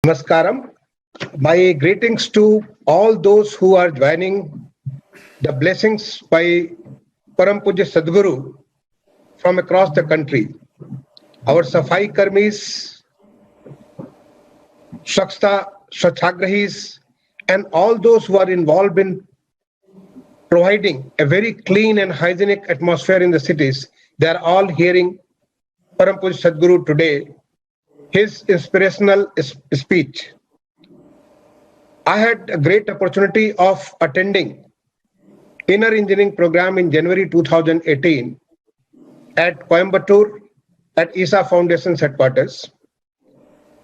Namaskaram. My greetings to all those who are joining the blessings by Param Pujya Sadhguru from across the country. Our Safai Karmis, Swachhata, and all those who are involved in providing a very clean and hygienic atmosphere in the cities, they are all hearing Param Pujya Sadhguru today, his inspirational speech. I had a great opportunity of attending inner engineering program in January 2018 at Coimbatore at ISA Foundation's headquarters.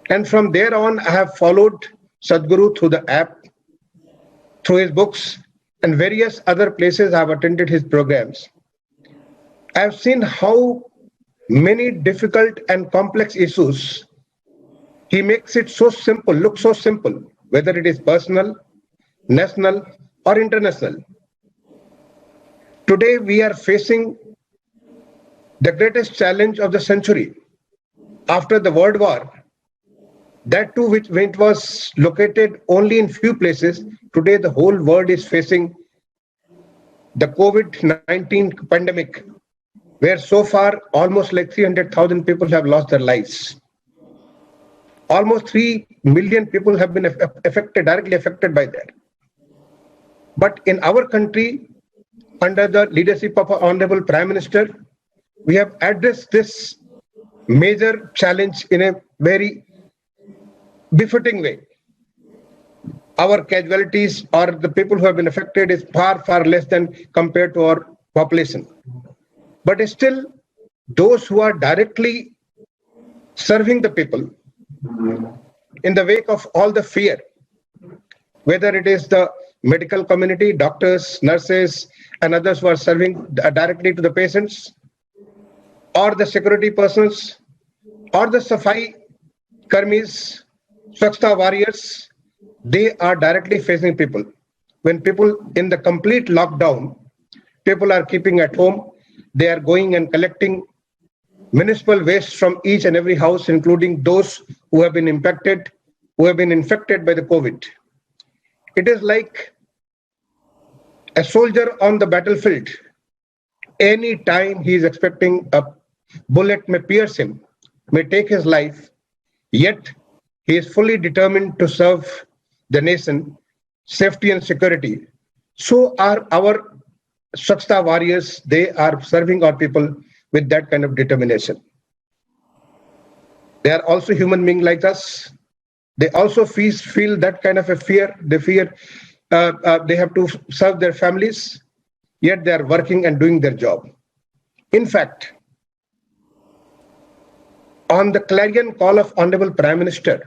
And from there on, I have followed Sadhguru through the app, through his books, and various other places I have attended his programs. I have seen how many difficult and complex issues he makes it so simple, look so simple, whether it is personal, national, or international. Today, we are facing the greatest challenge of the century. After the World War, that too which when it was located only in few places, today the whole world is facing the COVID-19 pandemic, where so far almost like 300,000 people have lost their lives. Almost 3 million people have been affected, directly affected by that. But in our country, under the leadership of our Honorable Prime Minister, we have addressed this major challenge in a very befitting way. Our casualties or the people who have been affected is far, far less than compared to our population. But still, those who are directly serving the people in the wake of all the fear, whether it is the medical community, doctors, nurses, and others who are serving directly to the patients, or the security persons, or the Safai Karmis, Swachhata warriors, they are directly facing people. When people in the complete lockdown, people are keeping at home, they are going and collecting municipal waste from each and every house, including those who have been impacted, who have been infected by the COVID. It is like a soldier on the battlefield. Any time he is expecting a bullet may pierce him, may take his life, yet he is fully determined to serve the nation, safety and security. So are our Swachhata warriors. They are serving our people with that kind of determination. They are also human beings like us. They also feel that kind of a fear. They fear they have to serve their families, yet they are working and doing their job. In fact, on the clarion call of Honorable Prime Minister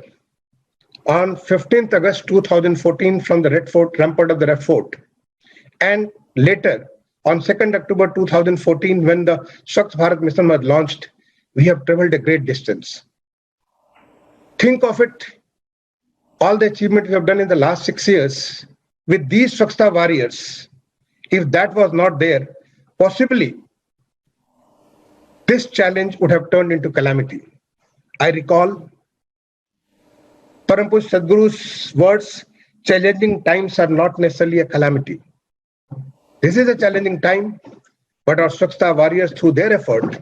on 15th August 2014 from the Red Fort, rampart of the Red Fort, and later on 2nd October 2014 when the Swachh Bharat mission was launched, we have traveled a great distance. Think of it, all the achievement we have done in the last 6 years with these Swachhata warriors. If that was not there, possibly this challenge would have turned into calamity. I recall Param Pujya Sadhguru's words, challenging times are not necessarily a calamity. This is a challenging time, but our Swachhata warriors, through their effort,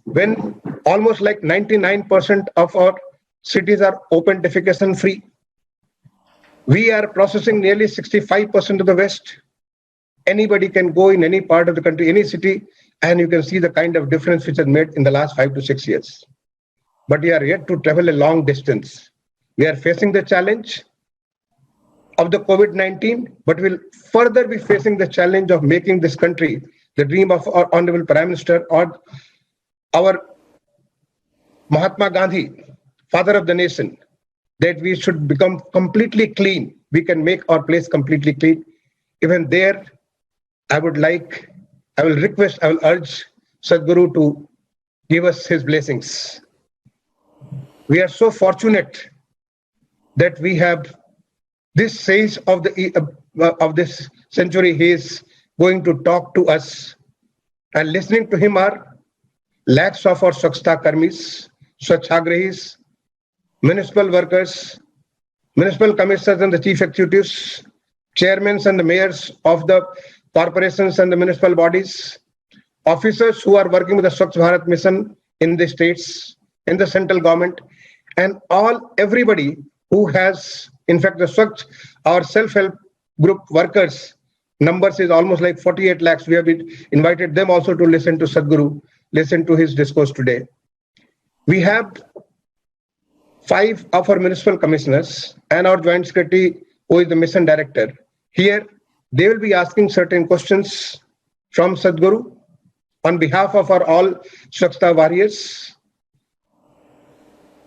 when almost like 99% of our cities are open defecation free, we are processing nearly 65% of the waste. Anybody can go in any part of the country, any city, and you can see the kind of difference which has made in the last 5 to 6 years. But we are yet to travel a long distance. We are facing the challenge of the COVID-19, but will further be facing the challenge of making this country the dream of our Honorable Prime Minister or our Mahatma Gandhi, father of the nation, that we should become completely clean. We can make our place completely clean. Even there, I will urge Sadhguru to give us his blessings. We are so fortunate that we have this sage of this century. He is going to talk to us, and listening to him are lakhs of our Swachhata Karmis, Swachhagrahis, municipal workers, municipal commissioners and the chief executives, chairmen and the mayors of the corporations and the municipal bodies, officers who are working with the Swachh Bharat mission in the states, in the central government, and everybody who has, in fact, the Swachh, our self-help group workers, numbers is almost like 48 lakhs. We have invited them also to listen to Sadhguru, listen to his discourse today. We have 5 of our municipal commissioners and our joint secretary, who is the mission director. Here, they will be asking certain questions from Sadhguru on behalf of our all Swachhata warriors.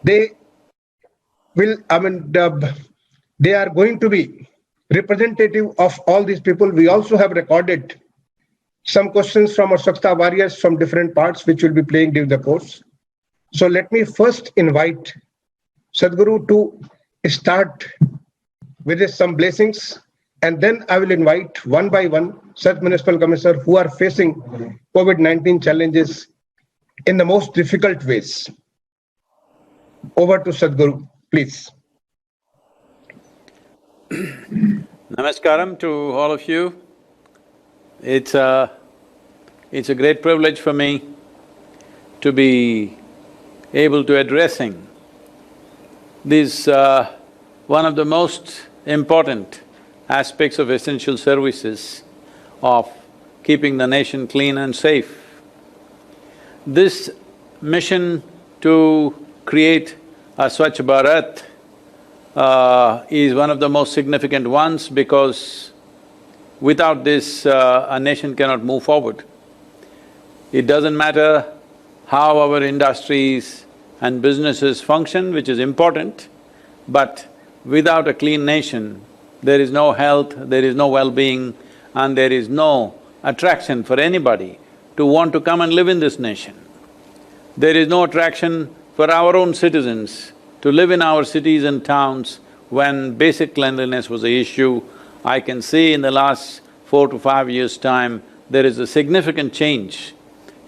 They will, they are going to be representative of all these people. We also have recorded some questions from our Swachhata warriors from different parts, which will be playing during the course. So let me first invite Sadhguru to start with some blessings, and then I will invite one by one such municipal commissioners who are facing COVID-19 challenges in the most difficult ways. Over to Sadhguru, please. Namaskaram to all of you. It's a great privilege for me to be able to addressing this one of the most important aspects of essential services of keeping the nation clean and safe. This mission to create a Swachh Bharat is one of the most significant ones, because without this, a nation cannot move forward. It doesn't matter how our industries and businesses function, which is important, but without a clean nation, there is no health, there is no well-being, and there is no attraction for anybody to want to come and live in this nation. There is no attraction for our own citizens to live in our cities and towns when basic cleanliness was the issue. I can see in the last 4 to 5 years' time, there is a significant change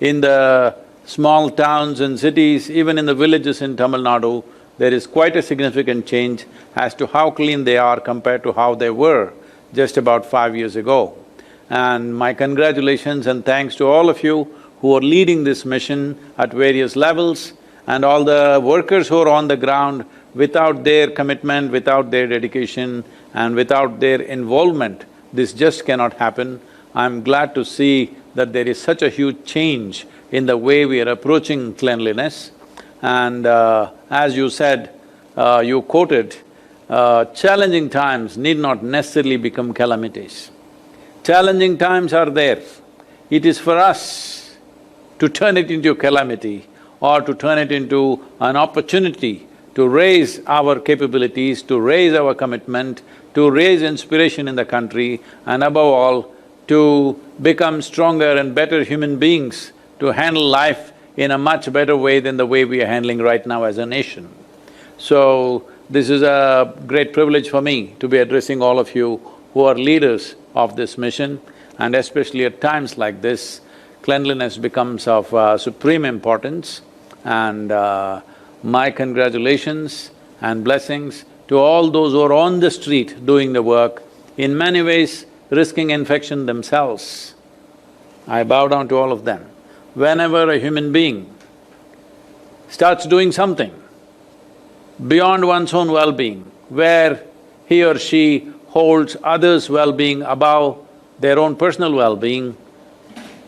in the small towns and cities, even in the villages in Tamil Nadu. There is quite a significant change as to how clean they are compared to how they were just about 5 years ago. And my congratulations and thanks to all of you who are leading this mission at various levels, and all the workers who are on the ground. Without their commitment, without their dedication, and without their involvement, this just cannot happen. I'm glad to see that there is such a huge change in the way we are approaching cleanliness. And as you said, you quoted, challenging times need not necessarily become calamities. Challenging times are there. It is for us to turn it into a calamity or to turn it into an opportunity to raise our capabilities, to raise our commitment, to raise inspiration in the country, and above all, to become stronger and better human beings, to handle life in a much better way than the way we are handling right now as a nation. So, this is a great privilege for me to be addressing all of you who are leaders of this mission, and especially at times like this, cleanliness becomes of supreme importance. And my congratulations and blessings to all those who are on the street doing the work, in many ways risking infection themselves. I bow down to all of them. Whenever a human being starts doing something beyond one's own well-being, where he or she holds others' well-being above their own personal well-being,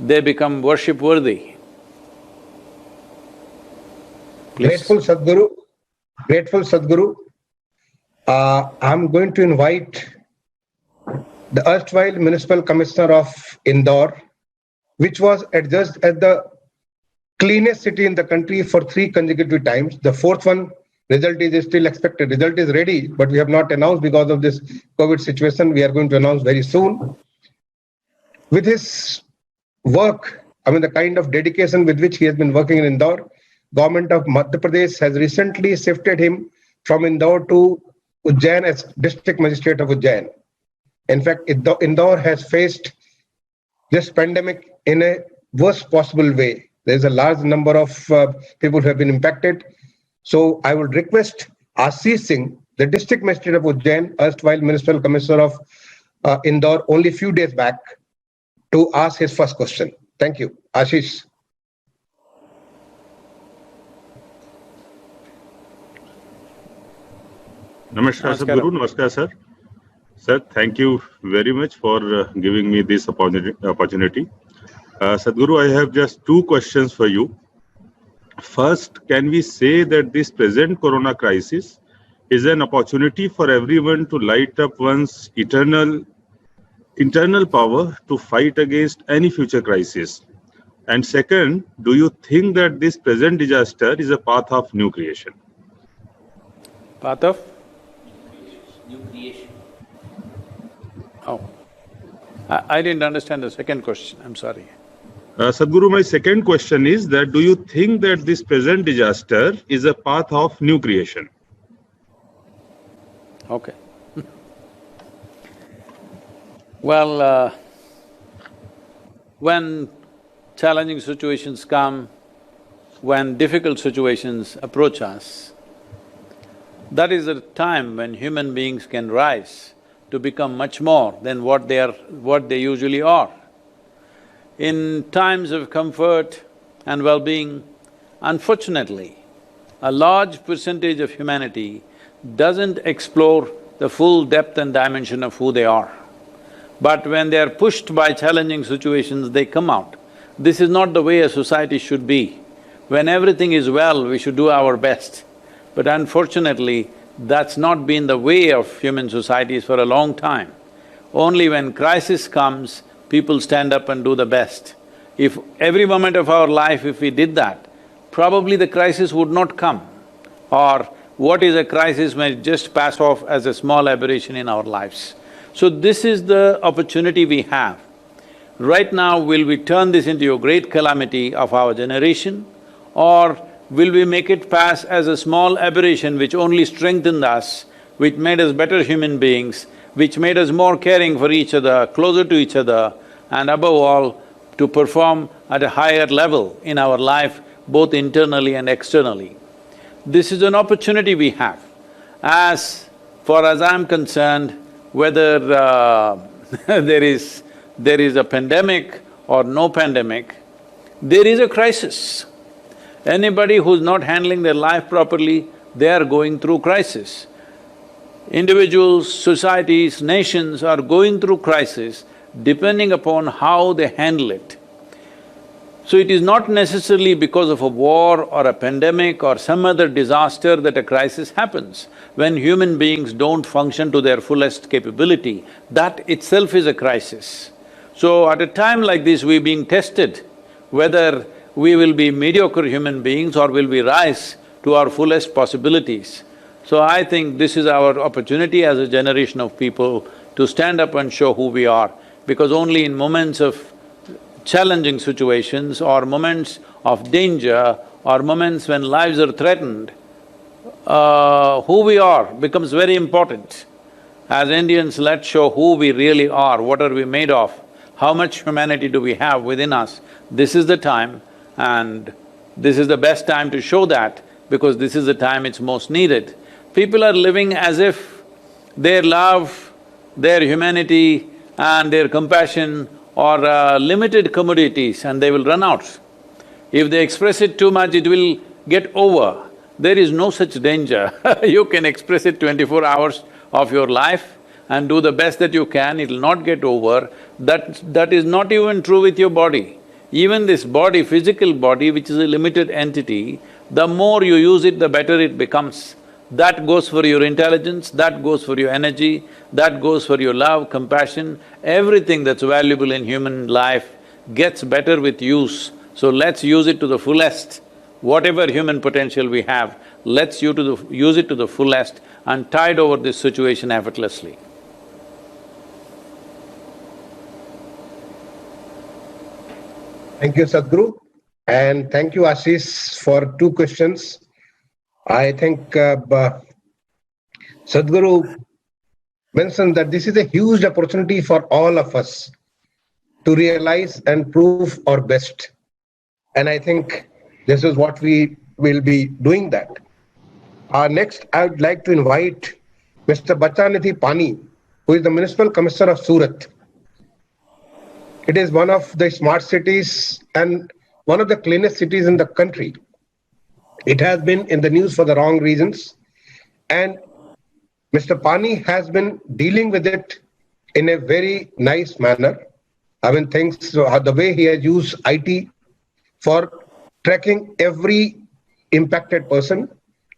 they become worship-worthy. Please. Grateful Sadhguru, grateful Sadhguru. I'm going to invite the erstwhile municipal commissioner of Indore, which was adjudged as the cleanest city in the country for 3 consecutive times. The 4th one, result is still expected. Result is ready, but we have not announced because of this COVID situation. We are going to announce very soon. With his work, the kind of dedication with which he has been working in Indore, Government of Madhya Pradesh has recently shifted him from Indore to Ujjain as District Magistrate of Ujjain. In fact, Indore has faced this pandemic in a worst possible way. There is a large number of people who have been impacted. So I would request Ashish Singh, the district magistrate of Ujjain, erstwhile municipal commissioner of Indore, only few days back, to ask his first question. Thank you. Ashish. Namaskar, Sadhguru. Namaskar, sir. Sir, thank you very much for giving me this opportunity. Sadhguru, I have just two questions for you. First, can we say that this present corona crisis is an opportunity for everyone to light up one's internal power to fight against any future crisis? And second, do you think that this present disaster is a path of new creation? Path of? New creation. Oh. I didn't understand the second question, I'm sorry. Sadhguru, my second question is that do you think that this present disaster is a path of new creation? Okay. Well, when challenging situations come, when difficult situations approach us, that is the time when human beings can rise to become much more than what they usually are. In times of comfort and well-being, unfortunately, a large percentage of humanity doesn't explore the full depth and dimension of who they are. But when they are pushed by challenging situations, they come out. This is not the way a society should be. When everything is well, we should do our best. But unfortunately, that's not been the way of human societies for a long time. Only when crisis comes, people stand up and do the best. If every moment of our life, if we did that, probably the crisis would not come. Or what is a crisis may just pass off as a small aberration in our lives. So this is the opportunity we have. Right now, will we turn this into a great calamity of our generation, or will we make it pass as a small aberration which only strengthened us, which made us better human beings, which made us more caring for each other, closer to each other, and above all, to perform at a higher level in our life, both internally and externally. This is an opportunity we have. As far as I'm concerned, whether there is a pandemic or no pandemic, there is a crisis. Anybody who's not handling their life properly, they are going through crisis. Individuals, societies, nations are going through crisis depending upon how they handle it. So it is not necessarily because of a war or a pandemic or some other disaster that a crisis happens. When human beings don't function to their fullest capability, that itself is a crisis. So at a time like this, we're being tested whether we will be mediocre human beings or will we rise to our fullest possibilities. So I think this is our opportunity as a generation of people to stand up and show who we are, because only in moments of challenging situations or moments of danger or moments when lives are threatened, who we are becomes very important. As Indians, let's show who we really are, what are we made of, how much humanity do we have within us. This is the time, and this is the best time to show that, because this is the time it's most needed. People are living as if their love, their humanity and their compassion are limited commodities and they will run out. If they express it too much, it will get over. There is no such danger. You can express it 24 hours of your life and do the best that you can, it'll not get over. That is not even true with your body. Even this body, physical body, which is a limited entity, the more you use it, the better it becomes. That goes for your intelligence, that goes for your energy, that goes for your love, compassion, everything that's valuable in human life gets better with use. So let's use it to the fullest. Whatever human potential we have, let's use it to the fullest and tide over this situation effortlessly. Thank you, Sadhguru, and thank you, Ashish, for two questions. I think Sadhguru mentioned that this is a huge opportunity for all of us to realize and prove our best. And I think this is what we will be doing that. Next, I would like to invite Mr. Bachanidhi Pani, who is the Municipal Commissioner of Surat. It is one of the smart cities and one of the cleanest cities in the country. It has been in the news for the wrong reasons, and Mr. Pani has been dealing with it in a very nice manner. I mean, thanks to the way he has used IT for tracking every impacted person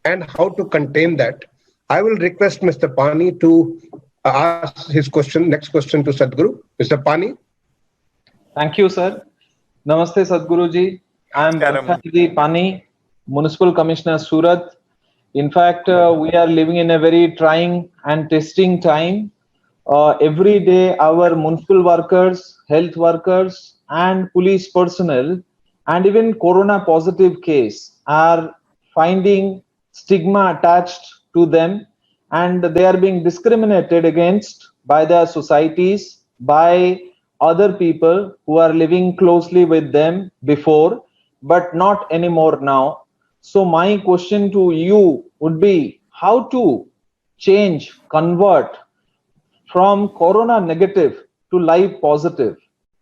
and how to contain that. I will request Mr. Pani to ask his question, next question to Sadhguru. Mr. Pani. Thank you, sir. Namaste, Sadhguru ji. I am Bachanidhi Pani, Municipal Commissioner, Surat. In fact, we are living in a very trying and testing time. Every day, our municipal workers, health workers, and police personnel, and even corona positive case are finding stigma attached to them, and they are being discriminated against by the societies, by other people who are living closely with them before, but not anymore now. So my question to you would be how to change, convert from corona negative to life positive,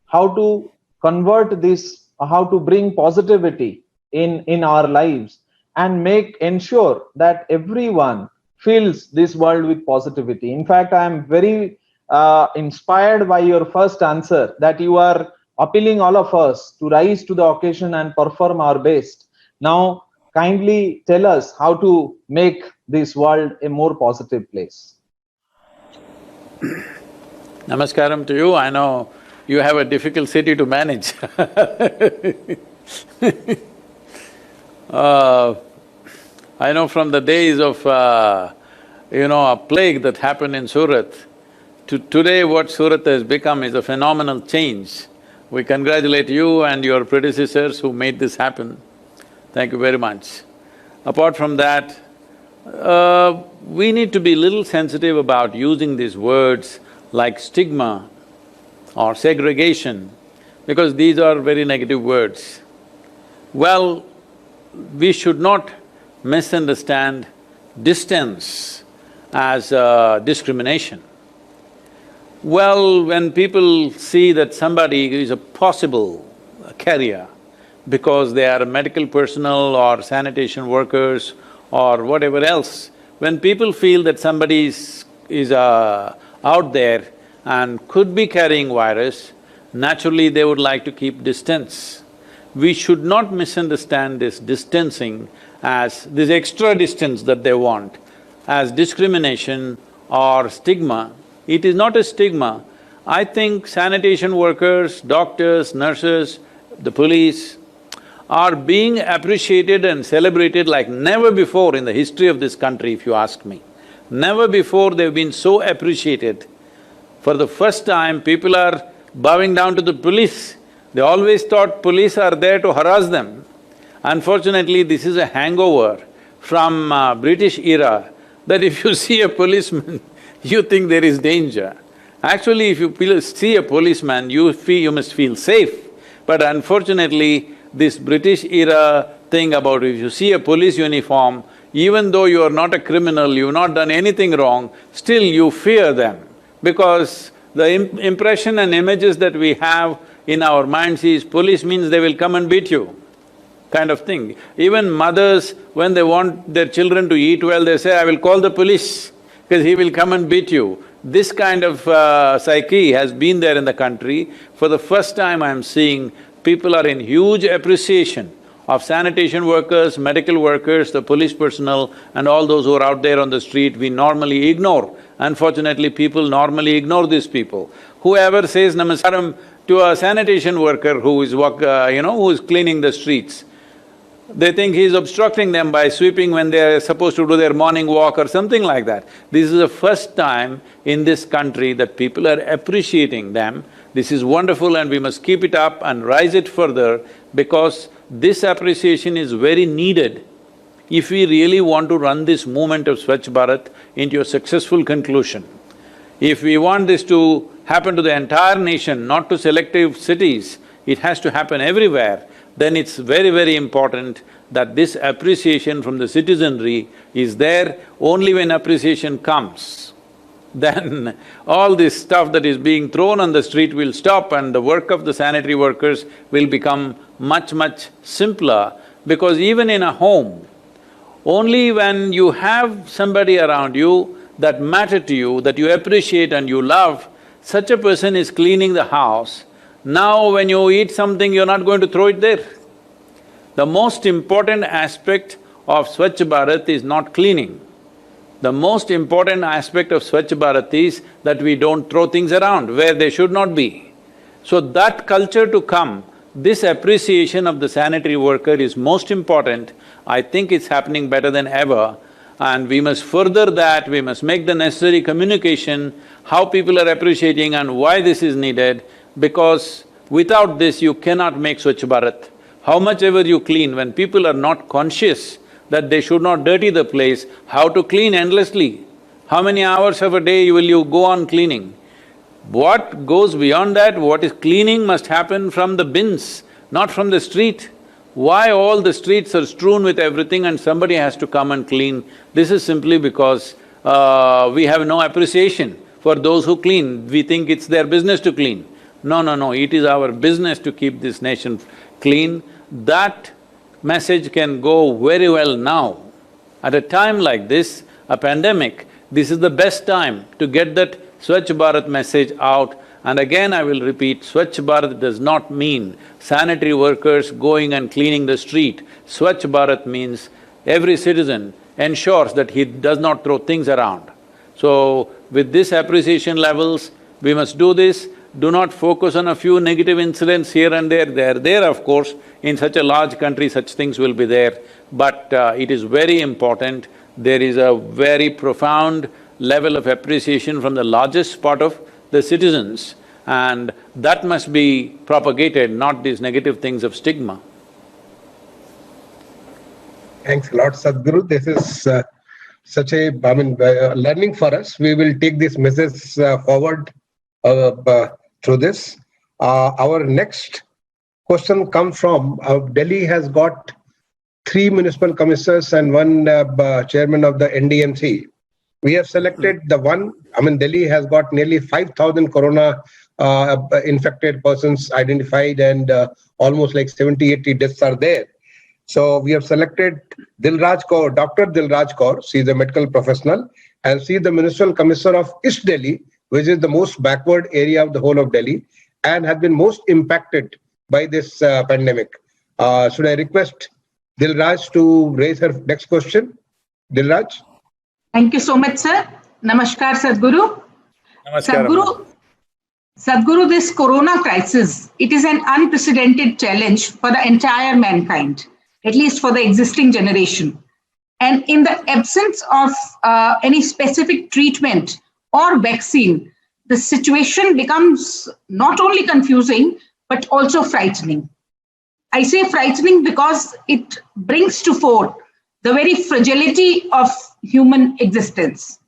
how to convert this, how to bring positivity in our lives and ensure that everyone fills this world with positivity. In fact, I am very inspired by your first answer that you are appealing all of us to rise to the occasion and perform our best. Now, kindly tell us how to make this world a more positive place. Namaskaram to you. I know you have a difficult city to manage. I know from the days of, a plague that happened in Surat, to today what Surat has become is a phenomenal change. We congratulate you and your predecessors who made this happen. Thank you very much. Apart from that, we need to be a little sensitive about using these words like stigma or segregation, because these are very negative words. Well, we should not misunderstand distance as discrimination. Well, when people see that somebody is a possible carrier because they are medical personnel or sanitation workers or whatever else, when people feel that somebody is out there and could be carrying virus, naturally they would like to keep distance. We should not misunderstand this distancing as this extra distance that they want as discrimination or stigma. It is not a stigma. I think sanitation workers, doctors, nurses, the police are being appreciated and celebrated like never before in the history of this country, if you ask me. Never before they've been so appreciated. For the first time, people are bowing down to the police. They always thought police are there to harass them. Unfortunately, this is a hangover from British era, that if you see a policeman, you think there is danger. Actually, if you see a policeman, you must feel safe. But unfortunately, this British era thing about if you see a police uniform, even though you are not a criminal, you've not done anything wrong, still you fear them. Because the impression and images that we have in our minds is police means they will come and beat you, kind of thing. Even mothers, when they want their children to eat well, they say, I will call the police because he will come and beat you. This kind of psyche has been there in the country. For the first time I'm seeing people are in huge appreciation of sanitation workers, medical workers, the police personnel and all those who are out there on the street we normally ignore. Unfortunately, people normally ignore these people. Whoever says namaskaram to a sanitation worker who is who is cleaning the streets, they think he is obstructing them by sweeping when they are supposed to do their morning walk or something like that. This is the first time in this country that people are appreciating them. This is wonderful and we must keep it up and rise it further, because this appreciation is very needed if we really want to run this movement of Swachh Bharat into a successful conclusion. If we want this to happen to the entire nation, not to selective cities, it has to happen everywhere, then it's very, very important that this appreciation from the citizenry is there. Only when appreciation comes, then all this stuff that is being thrown on the street will stop and the work of the sanitary workers will become much, much simpler. Because even in a home, only when you have somebody around you that matter to you, that you appreciate and you love, such a person is cleaning the house. Now when you eat something, you're not going to throw it there. The most important aspect of Swachh Bharat is not cleaning. The most important aspect of Swachh Bharat is that we don't throw things around where they should not be. So that culture to come, this appreciation of the sanitary worker is most important. I think it's happening better than ever, and we must further that, we must make the necessary communication, how people are appreciating and why this is needed, because without this you cannot make Swachh Bharat. How much ever you clean, when people are not conscious that they should not dirty the place, how to clean endlessly? How many hours of a day will you go on cleaning? What goes beyond that, what is cleaning must happen from the bins, not from the street. Why all the streets are strewn with everything and somebody has to come and clean? This is simply because we have no appreciation for those who clean. We think it's their business to clean. No, no, no, it is our business to keep this nation clean. That message can go very well now. At a time like this, a pandemic, this is the best time to get that Swachh Bharat message out. And again I will repeat, Swachh Bharat does not mean sanitary workers going and cleaning the street. Swachh Bharat means every citizen ensures that he does not throw things around. So, with this appreciation levels, we must do this. Do not focus on a few negative incidents here and there. They are there, of course. In such a large country, such things will be there. But it is very important. There is a very profound level of appreciation from the largest part of the citizens, and that must be propagated, not these negative things of stigma. Thanks a lot, Sadhguru. This is such a, learning for us. We will take this message forward through this. Our next question comes from Delhi has got 3 municipal commissioners and 1 chairman of the NDMC. We have selected the one, Delhi has got nearly 5,000 corona infected persons identified, and almost like 70-80 deaths are there. So we have selected Dilraj Kaur, Dr. Dilraj Kaur. She is a medical professional, and she is the municipal commissioner of East Delhi, which is the most backward area of the whole of Delhi and has been most impacted by this pandemic. Should I request Dilraj to raise her next question? Dilraj? Thank you so much, sir. Namaskar, Sadhguru. Namaskar. Sadhguru, this corona crisis, it is an unprecedented challenge for the entire mankind, at least for the existing generation. And in the absence of any specific treatment or vaccine, the situation becomes not only confusing, but also frightening. I say frightening because it brings to fore the very fragility of human existence.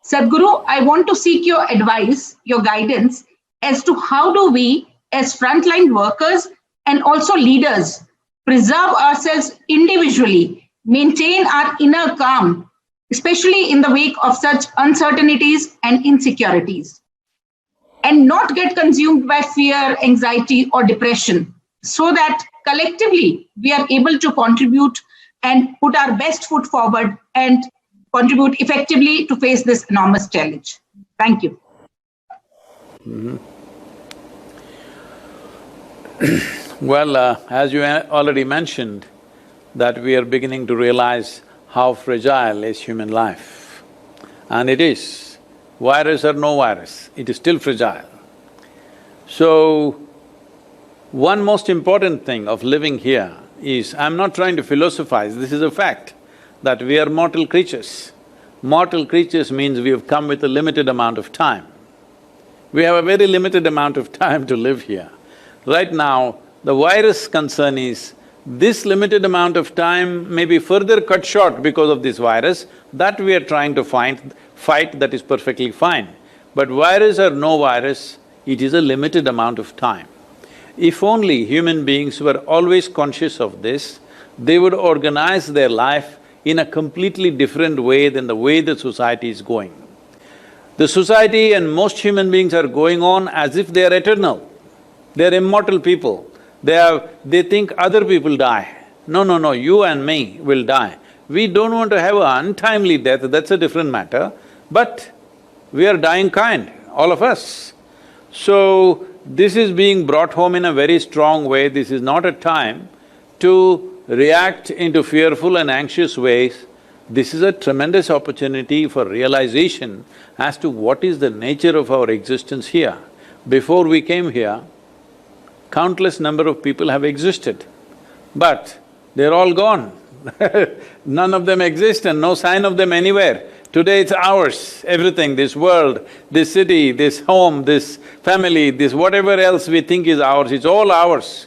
Sadhguru, I want to seek your advice, your guidance as to how do we, as frontline workers and also leaders, preserve ourselves individually, maintain our inner calm, especially in the wake of such uncertainties and insecurities, and not get consumed by fear, anxiety, or depression, so that collectively we are able to contribute and put our best foot forward and contribute effectively to face this enormous challenge. Thank you. Well, as you already mentioned, that we are beginning to realize how fragile is human life. And it is. Virus or no virus, it is still fragile. So, one most important thing of living here is, I'm not trying to philosophize, this is a fact, that we are mortal creatures. Mortal creatures means we have come with a limited amount of time. We have a very limited amount of time to live here. Right now, the virus concern is, this limited amount of time may be further cut short because of this virus, that we are trying to fight, that is perfectly fine. But virus or no virus, it is a limited amount of time. If only human beings were always conscious of this, they would organize their life in a completely different way than the way the society is going. The society and most human beings are going on as if they are eternal. They are immortal people. They think other people die. No, no, no, you and me will die. We don't want to have an untimely death, that's a different matter, but we are dying kind, all of us. So, this is being brought home in a very strong way. This is not a time to react into fearful and anxious ways. This is a tremendous opportunity for realization as to what is the nature of our existence here. Before we came here, countless number of people have existed, but they're all gone. None of them exist and no sign of them anywhere. Today it's ours, everything, this world, this city, this home, this family, this whatever else we think is ours, it's all ours.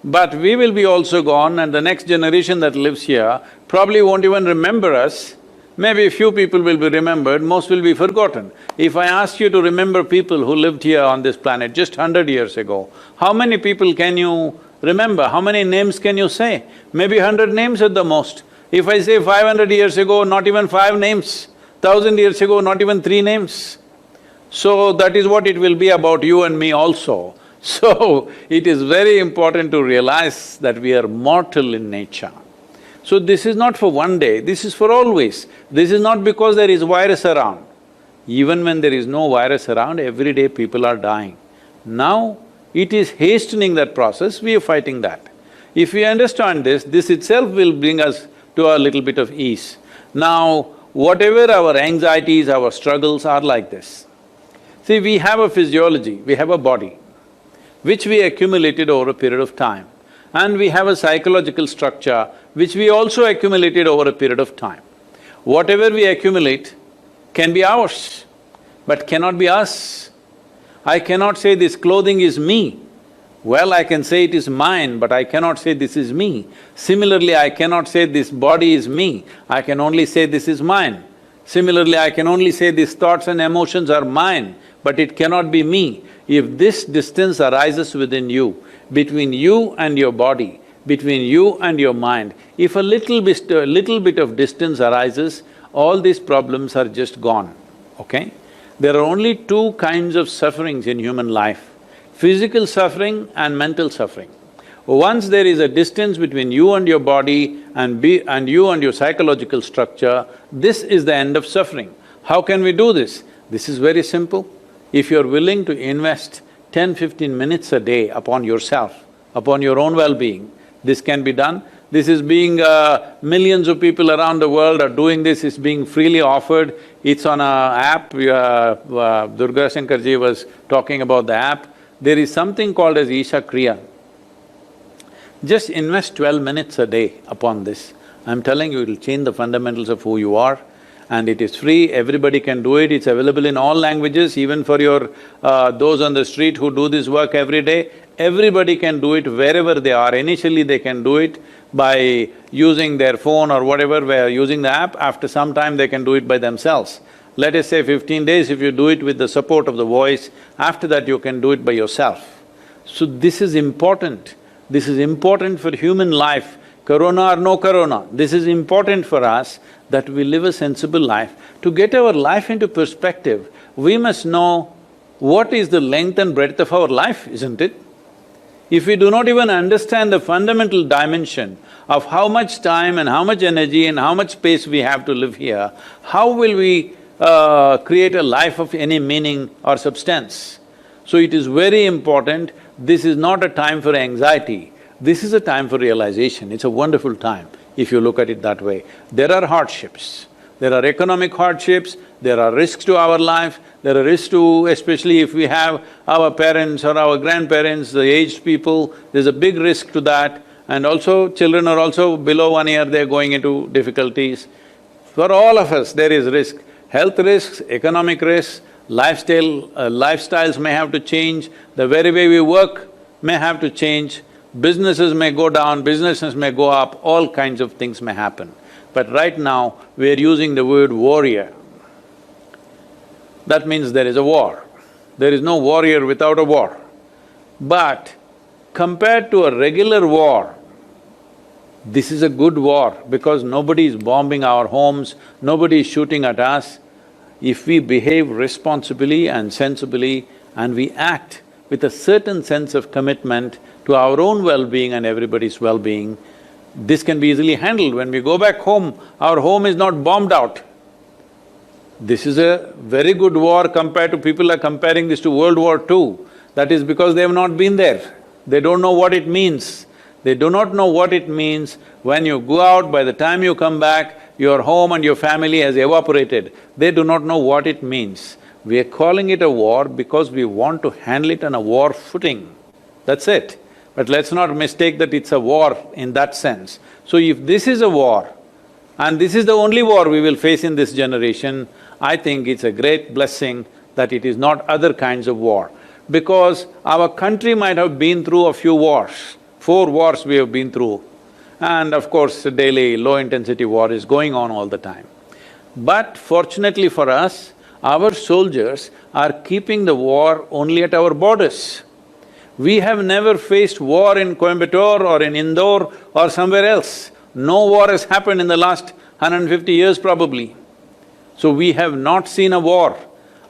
But we will be also gone and the next generation that lives here probably won't even remember us. Maybe a few people will be remembered, most will be forgotten. If I ask you to remember people who lived here on this planet just 100 years ago, how many people can you remember? How many names can you say? Maybe 100 names at the most. If I say 500 years ago, not even 5 names. 1000 years ago, not even 3 names. So that is what it will be about you and me also. So, it is very important to realize that we are mortal in nature. So this is not for one day, this is for always. This is not because there is virus around. Even when there is no virus around, every day people are dying. Now, it is hastening that process, we are fighting that. If we understand this itself will bring us to a little bit of ease. Now, whatever our anxieties, our struggles are like this. See, we have a physiology, we have a body, which we accumulated over a period of time. And we have a psychological structure, which we also accumulated over a period of time. Whatever we accumulate can be ours, but cannot be us. I cannot say this clothing is me. Well, I can say it is mine, but I cannot say this is me. Similarly, I cannot say this body is me, I can only say this is mine. Similarly, I can only say these thoughts and emotions are mine, but it cannot be me. If this distance arises within you, between you and your body, between you and your mind, if a little bit of distance arises, all these problems are just gone, okay? There are only two kinds of sufferings in human life, physical suffering and mental suffering. Once there is a distance between you and your body and you and your psychological structure, this is the end of suffering. How can we do this? This is very simple. If you're willing to invest 10-15 minutes a day upon yourself, upon your own well-being, this can be done. This is being… millions of people around the world are doing this, it's being freely offered. It's on a app, Durga Shankarji was talking about the app. There is something called as Isha Kriya. Just invest 12 minutes a day upon this. I'm telling you, it'll change the fundamentals of who you are. And it is free, everybody can do it, it's available in all languages, even for your… those on the street who do this work every day, everybody can do it wherever they are. Initially they can do it by using their phone or whatever, by using the app, after some time they can do it by themselves. Let us say 15 days, if you do it with the support of the voice, after that you can do it by yourself. So this is important for human life, corona or no corona, this is important for us that we live a sensible life. To get our life into perspective, we must know what is the length and breadth of our life, isn't it? If we do not even understand the fundamental dimension of how much time and how much energy and how much space we have to live here, how will we create a life of any meaning or substance? So it is very important, this is not a time for anxiety, this is a time for realization. It's a wonderful time if you look at it that way. There are hardships, there are economic hardships, there are risks to our life, there are risks to… especially if we have our parents or our grandparents, the aged people, there's a big risk to that. And also children are also below 1 year, they're going into difficulties. For all of us, there is risk. Health risks, economic risks, lifestyles may have to change, the very way we work may have to change, businesses may go down, businesses may go up, all kinds of things may happen. But right now, we're using the word warrior. That means there is a war. There is no warrior without a war. But compared to a regular war, This is a good war because nobody is bombing our homes, nobody is shooting at us. If we behave responsibly and sensibly and we act with a certain sense of commitment to our own well-being and everybody's well-being, this can be easily handled. When we go back home, our home is not bombed out. This is a very good war compared to… people are comparing this to World War II. That is because they have not been there. They don't know what it means. They do not know what it means when you go out, by the time you come back, your home and your family has evaporated. They do not know what it means. We are calling it a war because we want to handle it on a war footing. That's it. But let's not mistake that it's a war in that sense. So if this is a war, and this is the only war we will face in this generation, I think it's a great blessing that it is not other kinds of war. Because our country might have been through a few wars, 4 wars we have been through, and of course a daily low-intensity war is going on all the time. But fortunately for us, our soldiers are keeping the war only at our borders. We have never faced war in Coimbatore or in Indore or somewhere else. No war has happened in the last 150 years probably. So we have not seen a war.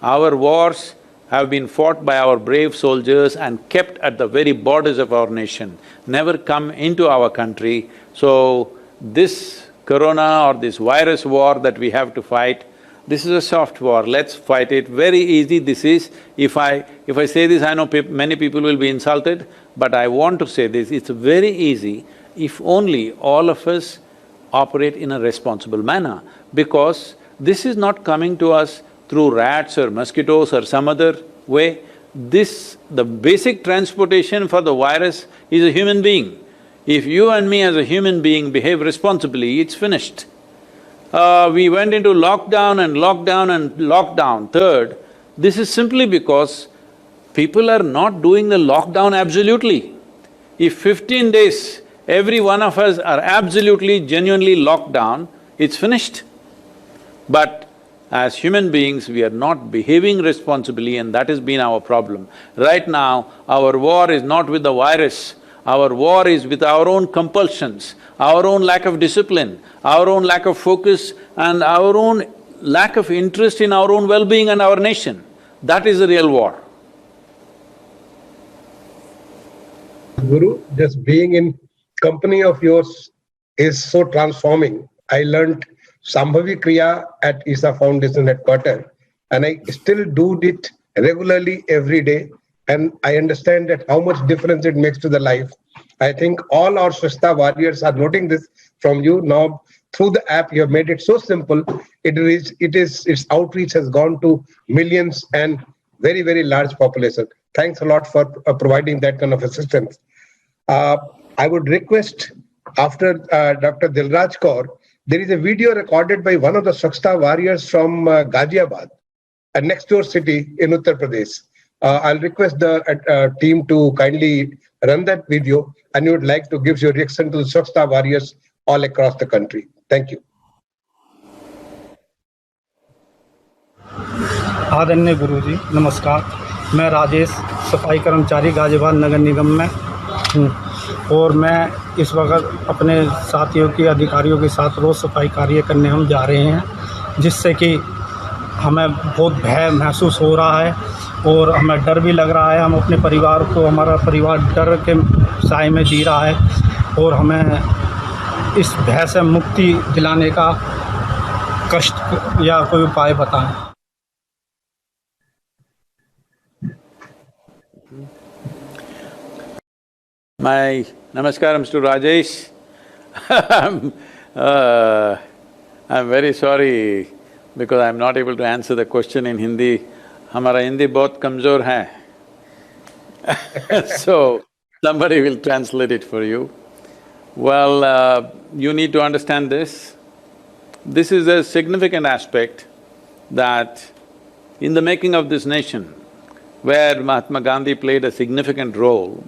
Our wars have been fought by our brave soldiers and kept at the very borders of our nation, never come into our country. So this corona or this virus war that we have to fight, this is a soft war, let's fight it. Very easy this is. If I say this, I know many people will be insulted, but I want to say this, it's very easy if only all of us operate in a responsible manner, because this is not coming to us through rats or mosquitoes or some other way. The basic transportation for the virus is a human being. If you and me as a human being behave responsibly, it's finished. We went into lockdown and lockdown and lockdown. Third, this is simply because people are not doing the lockdown absolutely. If 15 days every one of us are absolutely, genuinely locked down, it's finished. But as human beings, we are not behaving responsibly and that has been our problem. Right now, our war is not with the virus, our war is with our own compulsions, our own lack of discipline, our own lack of focus and our own lack of interest in our own well-being and our nation. That is the real war. Guru, just being in company of yours is so transforming. I learned Sambhavi Kriya at ISA Foundation headquarters, and I still do it regularly every day, and I understand that how much difference it makes to the life. I think all our Swachhata warriors are noting this from you now. Through the app, you have made it so simple. Its outreach has gone to millions and very, very large population. Thanks a lot for providing that kind of assistance. I would request, after Dr. Dilraj Kaur, there is a video recorded by one of the Swachhata warriors from Ghaziabad, a next door city in Uttar Pradesh. I'll request the team to kindly run that video, and you would like to give your reaction to the Swachhata warriors all across the country. Thank you. आदरणीय गुरुजी नमस्कार। मैं राजेश, सफाई कर्मचारी गाजियाबाद नगर निगम में हूँ और मैं इस वक्त अपने साथियों की अधिकारियों के साथ रोज़ सफाई कार्य करने हम जा रहे हैं, जिससे कि हमें बहुत भय महसूस हो रहा है और हमें डर भी लग रहा है। हम अपने परिवार को, हमारा परिवार डर के साए में जी रहा है और हमें इस भय से मुक्ति दिलाने का कष्ट या कोई उपाय बताएं। My namaskarams to Rajesh. I'm very sorry because I'm not able to answer the question in Hindi. हमारा हिंदी बहुत कमज़ोर है so somebody will translate it for you. Well, you need to understand this. This is a significant aspect that in the making of this nation, where Mahatma Gandhi played a significant role,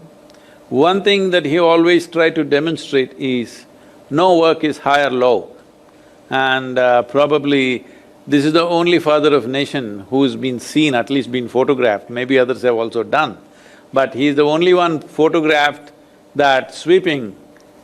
one thing that he always tried to demonstrate is no work is high or low. And probably this is the only father of nation who's been seen, at least been photographed, maybe others have also done. But he's the only one photographed that sweeping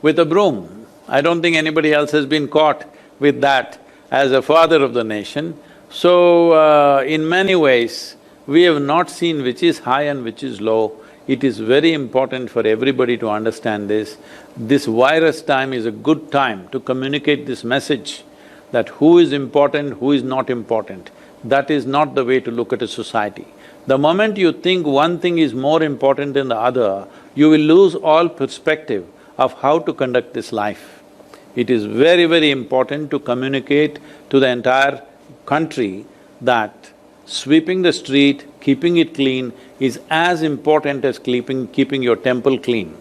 with a broom I don't think anybody else has been caught with that as a father of the nation. So, in many ways, we have not seen which is high and which is low. It is very important for everybody to understand this. This virus time is a good time to communicate this message that who is important, who is not important. That is not the way to look at a society. The moment you think one thing is more important than the other, you will lose all perspective of how to conduct this life. It is very, very important to communicate to the entire country that sweeping the street, keeping it clean is as important as keeping your temple clean,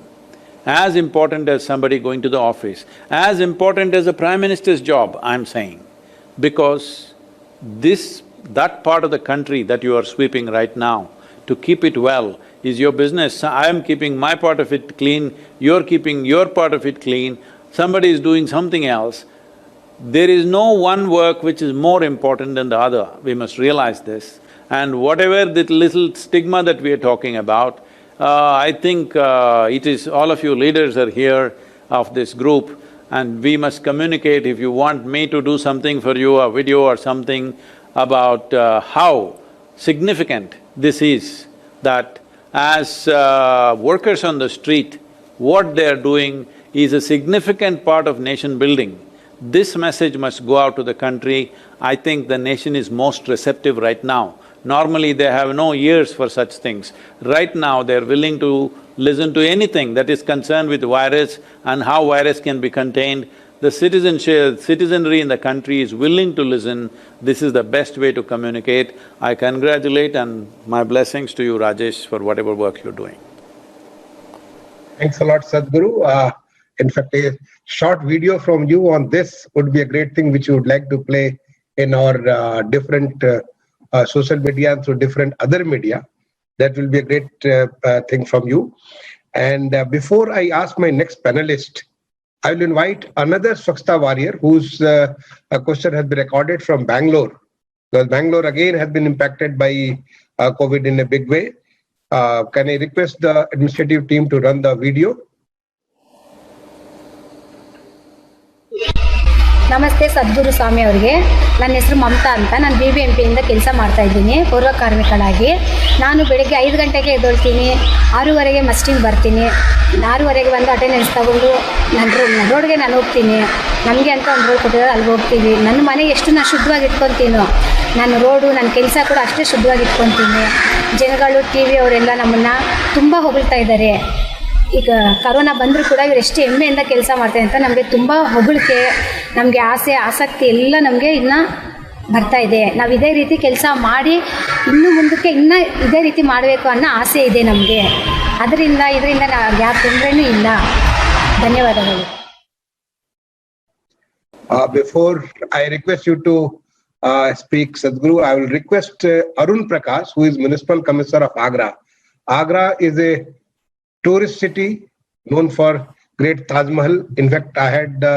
as important as somebody going to the office, as important as the Prime Minister's job, I'm saying. Because that part of the country that you are sweeping right now, to keep it well, is your business. I am keeping my part of it clean, you're keeping your part of it clean, somebody is doing something else. There is no one work which is more important than the other, we must realize this. And whatever the little stigma that we are talking about, I think it is… all of you leaders are here of this group, and we must communicate. If you want me to do something for you, a video or something about how significant this is, that as workers on the street, what they are doing is a significant part of nation building. This message must go out to the country. I think the nation is most receptive right now. Normally they have no ears for such things. Right now they're willing to listen to anything that is concerned with virus and how virus can be contained. The citizenry in the country is willing to listen. This is the best way to communicate. I congratulate and my blessings to you, Rajesh, for whatever work you're doing. Thanks a lot, Sadhguru. In fact, a short video from you on this would be a great thing which you would like to play in our different social media and through different other media. That will be a great thing from you. And before I ask my next panelist, I will invite another Swachhata warrior whose a question has been recorded from Bangalore, because Bangalore again has been impacted by COVID in a big way. Can I request the administrative team to run the video? ನಮಸ್ತೆ ಸದ್ಗುರು ಸ್ವಾಮಿ ಅವರಿಗೆ. ನನ್ನ ಹೆಸರು ಮಮತಾ ಅಂತ. ನಾನು BBMPಯಿಂದ ಕೆಲಸ ಮಾಡ್ತಾಯಿದ್ದೀನಿ ಪೂರ್ವ ಕಾರ್ಮಿಕಳಾಗಿ. ನಾನು ಬೆಳಗ್ಗೆ 5 ಗಂಟೆಗೆ ಎದ್ದೇಳ್ತೀನಿ, 6:30ಗೆ ಮಸ್ಟಿಂಗ್ ಬರ್ತೀನಿ. 6:30ಗೆ ಬಂದು ಅಟೆಂಡೆನ್ಸ್ ತಗೊಂಡು ರೋಡ್ಗೆ ನಾನು ಹೋಗ್ತೀನಿ. ನಮಗೆ ಅಂತ ಒಂದು ರೋಡ್ ಕೊಟ್ಟಿದ್ದಾರೆ, ಅಲ್ಲಿಗೆ ಹೋಗ್ತೀವಿ. ನನ್ನ ಮನೆ ಎಷ್ಟು ನಾನು ಶುದ್ಧವಾಗಿ ಇಟ್ಕೊತೀನೋ, ನನ್ನ ರೋಡು ನನ್ನ ಕೆಲಸ ಕೂಡ ಅಷ್ಟೇ ಶುದ್ಧವಾಗಿ ಇಟ್ಕೊತೀನಿ. ಜನಗಳು TV ಅವರೆಲ್ಲ ನಮ್ಮನ್ನು ತುಂಬ ಹೊಗಳ್ತಾ ಇದ್ದಾರೆ. ಈಗ ಕರೋನಾ ಬಂದರೂ ಕೂಡ ಇವರು ಎಷ್ಟು ಹೆಮ್ಮೆಯಿಂದ ಕೆಲಸ ಮಾಡ್ತಾರೆ ಅಂತ ನಮಗೆ ತುಂಬ ಹೊಗಳಿಕೆ, ನಮಗೆ ಆಸೆ ಆಸಕ್ತಿ ಎಲ್ಲ ನಮಗೆ ಇನ್ನೂ ಬರ್ತಾ ಇದೆ. ನಾವು ಇದೇ ರೀತಿ ಕೆಲಸ ಮಾಡಿ ಇನ್ನು ಮುಂದಕ್ಕೆ ಇನ್ನೂ ಇದೇ ರೀತಿ ಮಾಡಬೇಕು ಅನ್ನೋ ಆಸೆ ಇದೆ ನಮಗೆ. ಇದರಿಂದ ನಾವು ಯಾವ ತೊಂದರೆನೂ ಇಲ್ಲ. ಧನ್ಯವಾದಗಳು. Before I request you to speak, Sadhguru, I will request Arun Prakash, who is Municipal Commissioner of Agra. Agra is a tourist city known for great Taj Mahal. In fact, I had the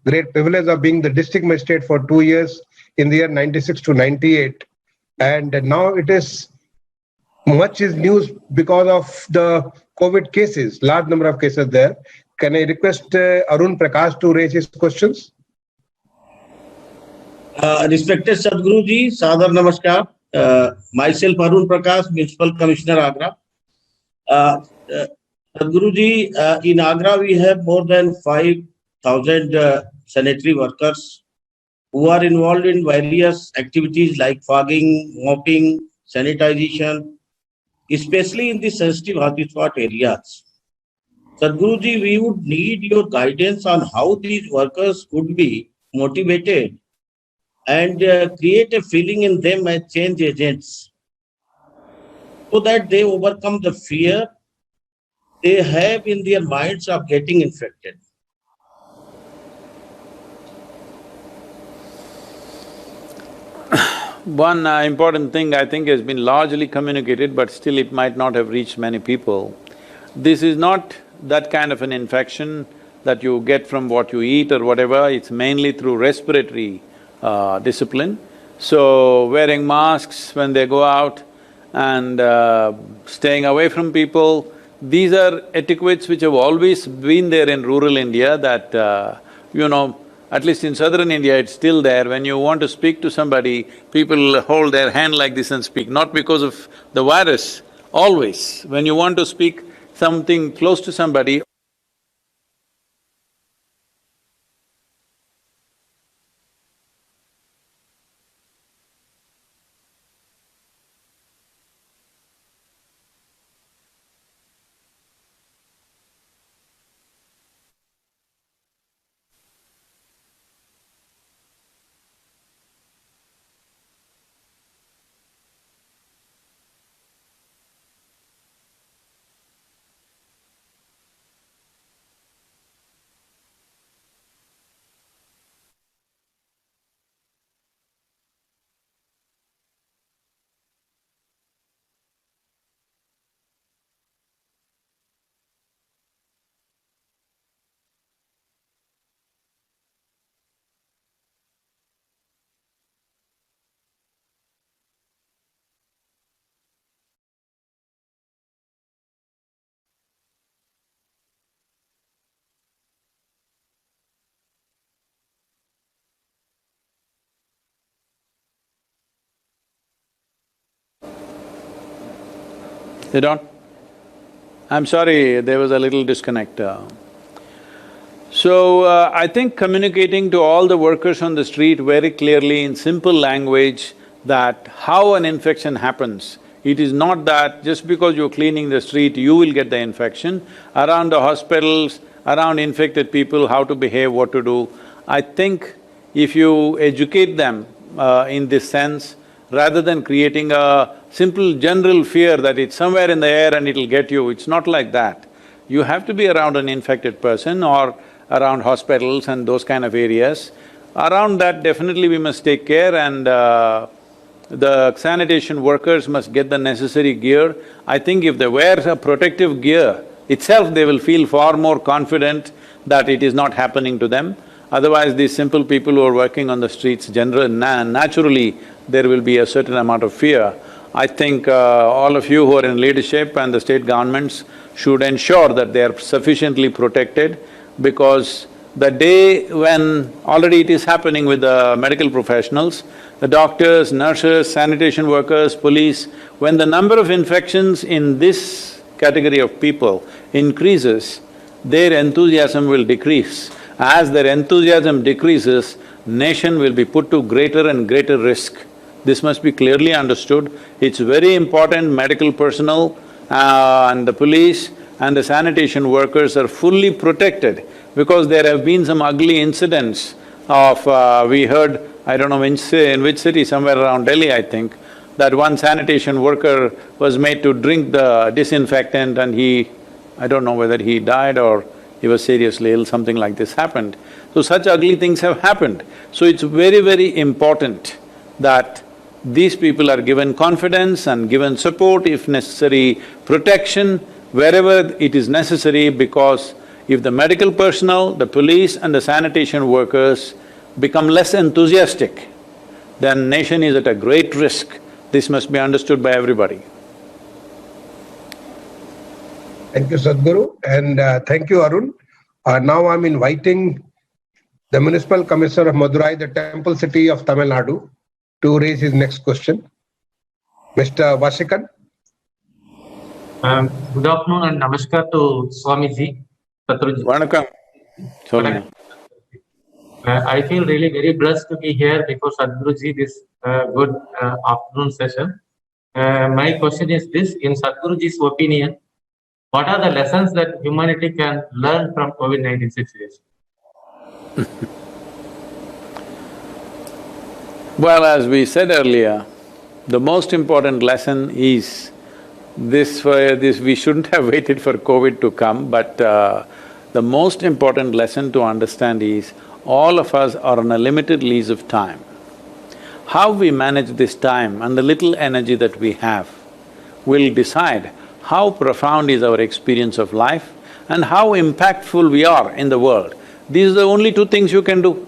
great privilege of being the district magistrate for 2 years in the year 96 to 98. And now it is much is news because of the COVID cases, large number of cases there. Can I request Arun Prakash to raise his questions? Respected Sadhguru ji, Sadhar Namaskar. Myself Arun Prakash, Municipal Commissioner Agra. Sadhguru ji, in Agra we have more than 5,000 sanitary workers who are involved in various activities like fogging, mopping, sanitization, especially in the sensitive hotspot areas. Sadhguru ji, we would need your guidance on how these workers could be motivated and create a feeling in them as change agents so that they overcome the fear they have in their minds of getting infected. One important thing I think has been largely communicated, but still it might not have reached many people. This is not that kind of an infection that you get from what you eat or whatever, it's mainly through respiratory discipline. So, wearing masks when they go out and staying away from people, these are etiquettes which have always been there in rural India, that at least in southern India, it's still there. When you want to speak to somebody, people hold their hand like this and speak, not because of the virus, always. When you want to speak something close to somebody, they don't… I'm sorry, there was a little disconnect. I think communicating to all the workers on the street very clearly in simple language that how an infection happens, it is not that just because you're cleaning the street, you will get the infection. Around the hospitals, around infected people, how to behave, what to do. I think if you educate them in this sense, rather than creating a simple general fear that it's somewhere in the air and it'll get you, it's not like that. You have to be around an infected person or around hospitals and those kind of areas. Around that, definitely we must take care, and the sanitation workers must get the necessary gear. I think if they wear a protective gear itself, they will feel far more confident that it is not happening to them. Otherwise, these simple people who are working on the streets, naturally, there will be a certain amount of fear. I think all of you who are in leadership and the state governments should ensure that they are sufficiently protected, because the day when already it is happening with the medical professionals, the doctors, nurses, sanitation workers, police, when the number of infections in this category of people increases, their enthusiasm will decrease. As their enthusiasm decreases, nation will be put to greater and greater risk. This must be clearly understood. It's very important medical personnel and the police and the sanitation workers are fully protected, because there have been some ugly incidents of… we heard, I don't know in which city, somewhere around Delhi, I think, that one sanitation worker was made to drink the disinfectant and I don't know whether he died or he was seriously ill, something like this happened. So such ugly things have happened. So it's very, very important that these people are given confidence and given support, if necessary, protection wherever it is necessary, because if the medical personnel, the police and the sanitation workers become less enthusiastic, then nation is at a great risk. This must be understood by everybody. Thank you, Sadhguru, and thank you, Arun. Now I'm inviting the Municipal Commissioner of Madurai, the temple city of Tamil Nadu, to raise his next question. Mr. Vashikan. Good afternoon and namaskar to Swamiji, Sadhguruji. Vanakkam. Sorry. I feel really very blessed to be here before Sadhguruji this good afternoon session. My question is this: in Sadhguruji's opinion, what are the lessons that humanity can learn from COVID-19 situation? Well, as we said earlier, the most important lesson is this we shouldn't have waited for COVID to come, but the most important lesson to understand is all of us are on a limited lease of time. How we manage this time and the little energy that we have will decide how profound is our experience of life and how impactful we are in the world. These are the only two things you can do.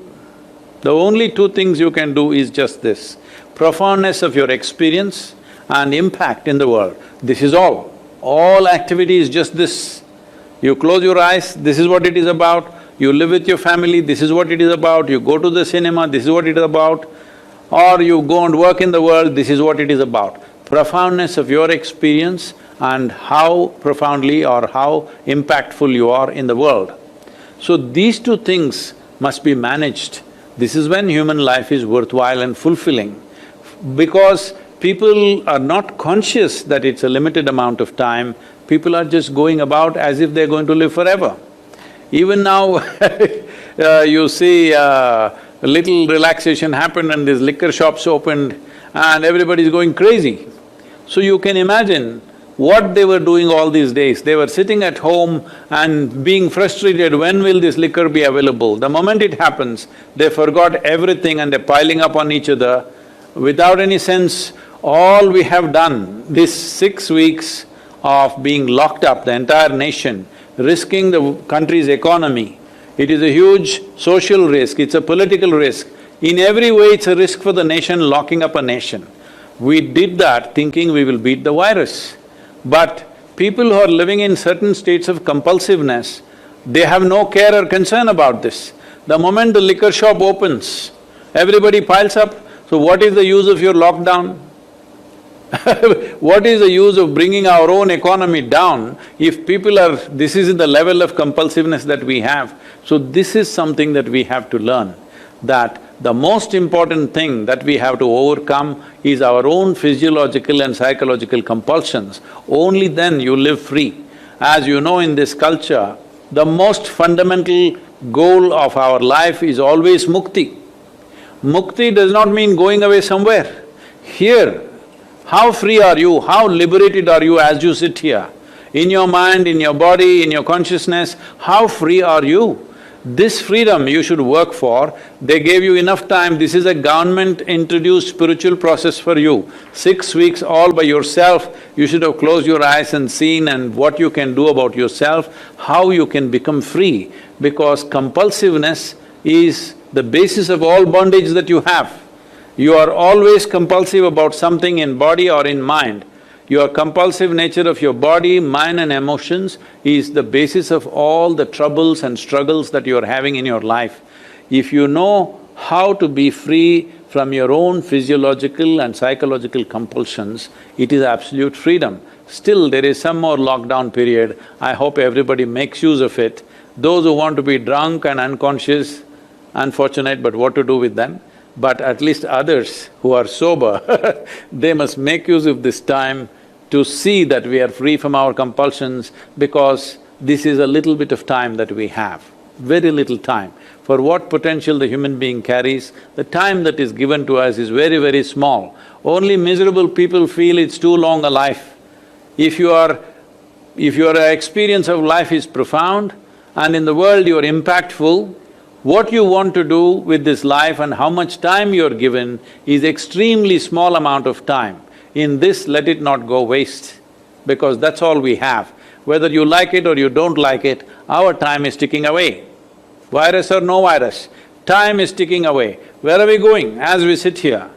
The only two things you can do is just this: profoundness of your experience and impact in the world. This is all. All activity is just this. You close your eyes, this is what it is about. You live with your family, this is what it is about. You go to the cinema, this is what it is about. Or you go and work in the world, this is what it is about. Profoundness of your experience and how profoundly or how impactful you are in the world. So these two things must be managed. This is when human life is worthwhile and fulfilling. Because people are not conscious that it's a limited amount of time, people are just going about as if they're going to live forever. Even now you see a little relaxation happened and these liquor shops opened and everybody's going crazy. So you can imagine what they were doing all these days. They were sitting at home and being frustrated, when will this liquor be available? The moment it happens, they forgot everything and they're piling up on each other without any sense. All we have done, this 6 weeks of being locked up, the entire nation, risking the country's economy, it is a huge social risk, it's a political risk. In every way, it's a risk for the nation, locking up a nation. We did that thinking we will beat the virus. But people who are living in certain states of compulsiveness, they have no care or concern about this. The moment the liquor shop opens, everybody piles up. So what is the use of your lockdown? What is the use of bringing our own economy down if people are… this is the level of compulsiveness that we have. So this is something that we have to learn, that the most important thing that we have to overcome is our own physiological and psychological compulsions. Only then you live free. As you know, in this culture, the most fundamental goal of our life is always mukti. Mukti does not mean going away somewhere. Here, how free are you, how liberated are you as you sit here? In your mind, in your body, in your consciousness, how free are you? This freedom you should work for. They gave you enough time, this is a government-introduced spiritual process for you. 6 weeks all by yourself, you should have closed your eyes and seen and what you can do about yourself, how you can become free. Because compulsiveness is the basis of all bondage that you have. You are always compulsive about something in body or in mind. Your compulsive nature of your body, mind and emotions is the basis of all the troubles and struggles that you are having in your life. If you know how to be free from your own physiological and psychological compulsions, it is absolute freedom. Still, there is some more lockdown period. I hope everybody makes use of it. Those who want to be drunk and unconscious, unfortunate, but what to do with them? But at least others who are sober they must make use of this time to see that we are free from our compulsions, because this is a little bit of time that we have, very little time. For what potential the human being carries, the time that is given to us is very, very small. Only miserable people feel it's too long a life. If your experience of life is profound and in the world you are impactful, what you want to do with this life and how much time you're given is extremely small amount of time. In this, let it not go waste, because that's all we have. Whether you like it or you don't like it, our time is ticking away. Virus or no virus, time is ticking away. Where are we going? As we sit here,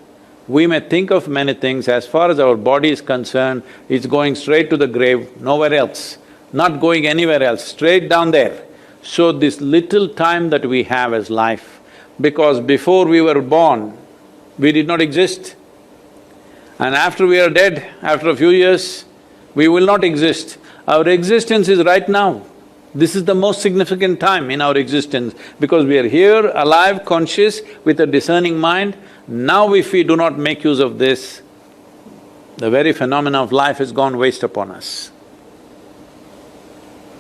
we may think of many things. As far as our body is concerned, it's going straight to the grave, nowhere else, not going anywhere else, straight down there. So this little time that we have as life, because before we were born, we did not exist. And after we are dead, after a few years, we will not exist. Our existence is right now. This is the most significant time in our existence, because we are here, alive, conscious, with a discerning mind. Now if we do not make use of this, the very phenomena of life has gone waste upon us.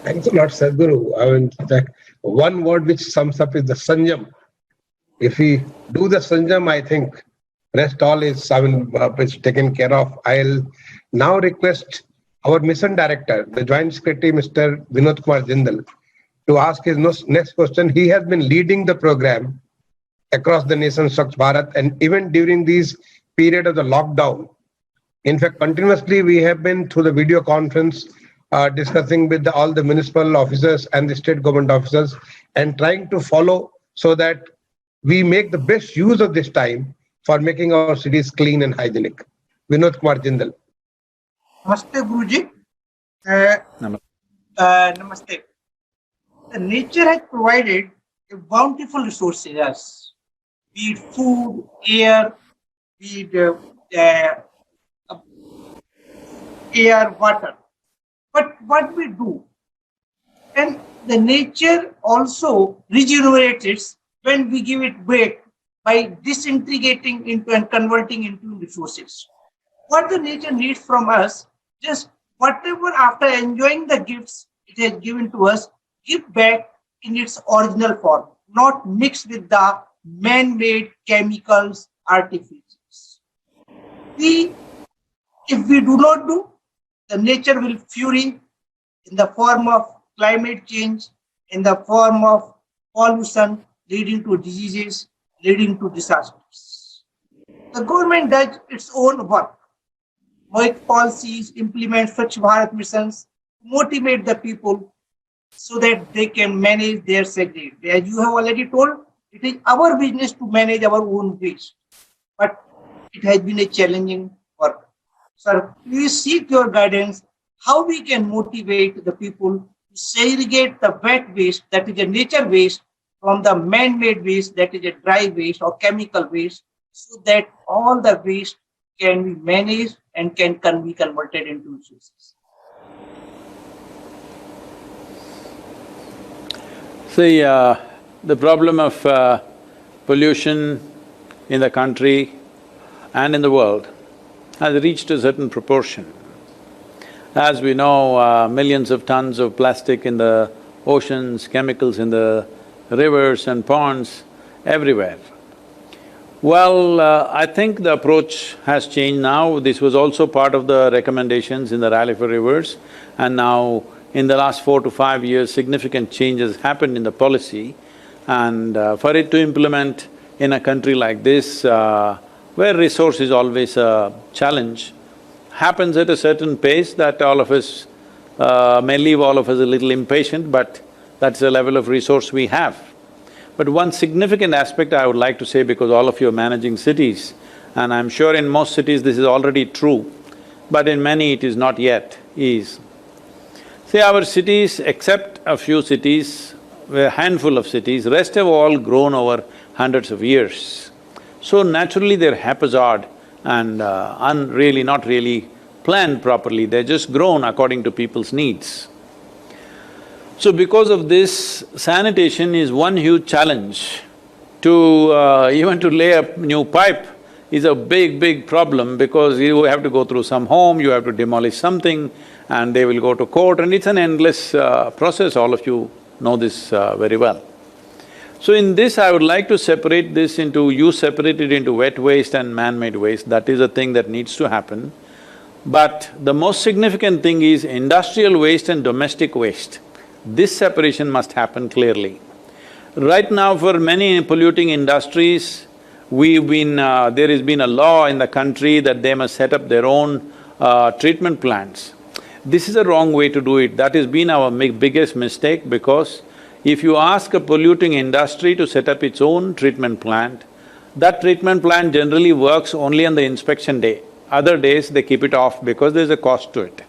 Thanks a lot, Sadhguru. I mean, that one word which sums up is the sanjam. If we do the sanjam, I think rest all is taken care of. I'll now request our mission director, the Joint Secretary, Mr. Vinod Kumar Jindal, to ask his next question. He has been leading the program across the nation, Swachh Bharat, and even during these period of the lockdown. In fact, continuously we have been through the video conference discussing with all the municipal officers and the state government officers and trying to follow so that we make the best use of this time for making our cities clean and hygienic. Vinod Kumar Jindal. Namaste, Guruji. Namaste. The nature has provided a bountiful resources, as be it food, air, be it air, water. But what we do, and the nature also regenerates when we give it back by disintegrating into and converting into resources. What the nature needs from us, just whatever after enjoying the gifts it has given to us, give back in its original form, not mixed with the man-made chemicals, artificials. If we do not do, the nature will fury in the form of climate change, in the form of pollution, leading to diseases, leading to disasters. The government does its own work, make policies, implement Swachh Bharat missions, motivate the people so that they can manage their segregate. As you have already told, it is our business to manage our own waste, but it has been a challenging work. Sir, please seek your guidance how we can motivate the people to segregate the wet waste, that is a nature waste, from the man-made waste, that is a dry waste or chemical waste, so that all the waste can be managed and can be converted into resources. See, the problem of pollution in the country and in the world has reached a certain proportion. As we know, millions of tons of plastic in the oceans, chemicals in the rivers and ponds, everywhere. Well, I think the approach has changed now. This was also part of the recommendations in the Rally for Rivers, and now in the last 4 to 5 years, significant changes happened in the policy. And for it to implement in a country like this, where resource is always a challenge, happens at a certain pace that all of us may leave all of us a little impatient, but that's the level of resource we have. But one significant aspect I would like to say, because all of you are managing cities, and I'm sure in most cities this is already true, but in many it is not yet, is… See, our cities, except a few cities, a handful of cities, rest have all grown over hundreds of years. So naturally they're haphazard and not really planned properly, they're just grown according to people's needs. So because of this, sanitation is one huge challenge. Even to lay a new pipe is a big problem, because you have to go through some home, you have to demolish something, and they will go to court, and it's an endless process, all of you know this very well. So in this, I would like to separate this into… you separate it into wet waste and man-made waste, that is a thing that needs to happen. But the most significant thing is industrial waste and domestic waste. This separation must happen clearly. Right now, for many polluting industries, there has been a law in the country that they must set up their own treatment plants. This is a wrong way to do it. That has been our biggest mistake, because if you ask a polluting industry to set up its own treatment plant, that treatment plant generally works only on the inspection day. Other days they keep it off because there's a cost to it.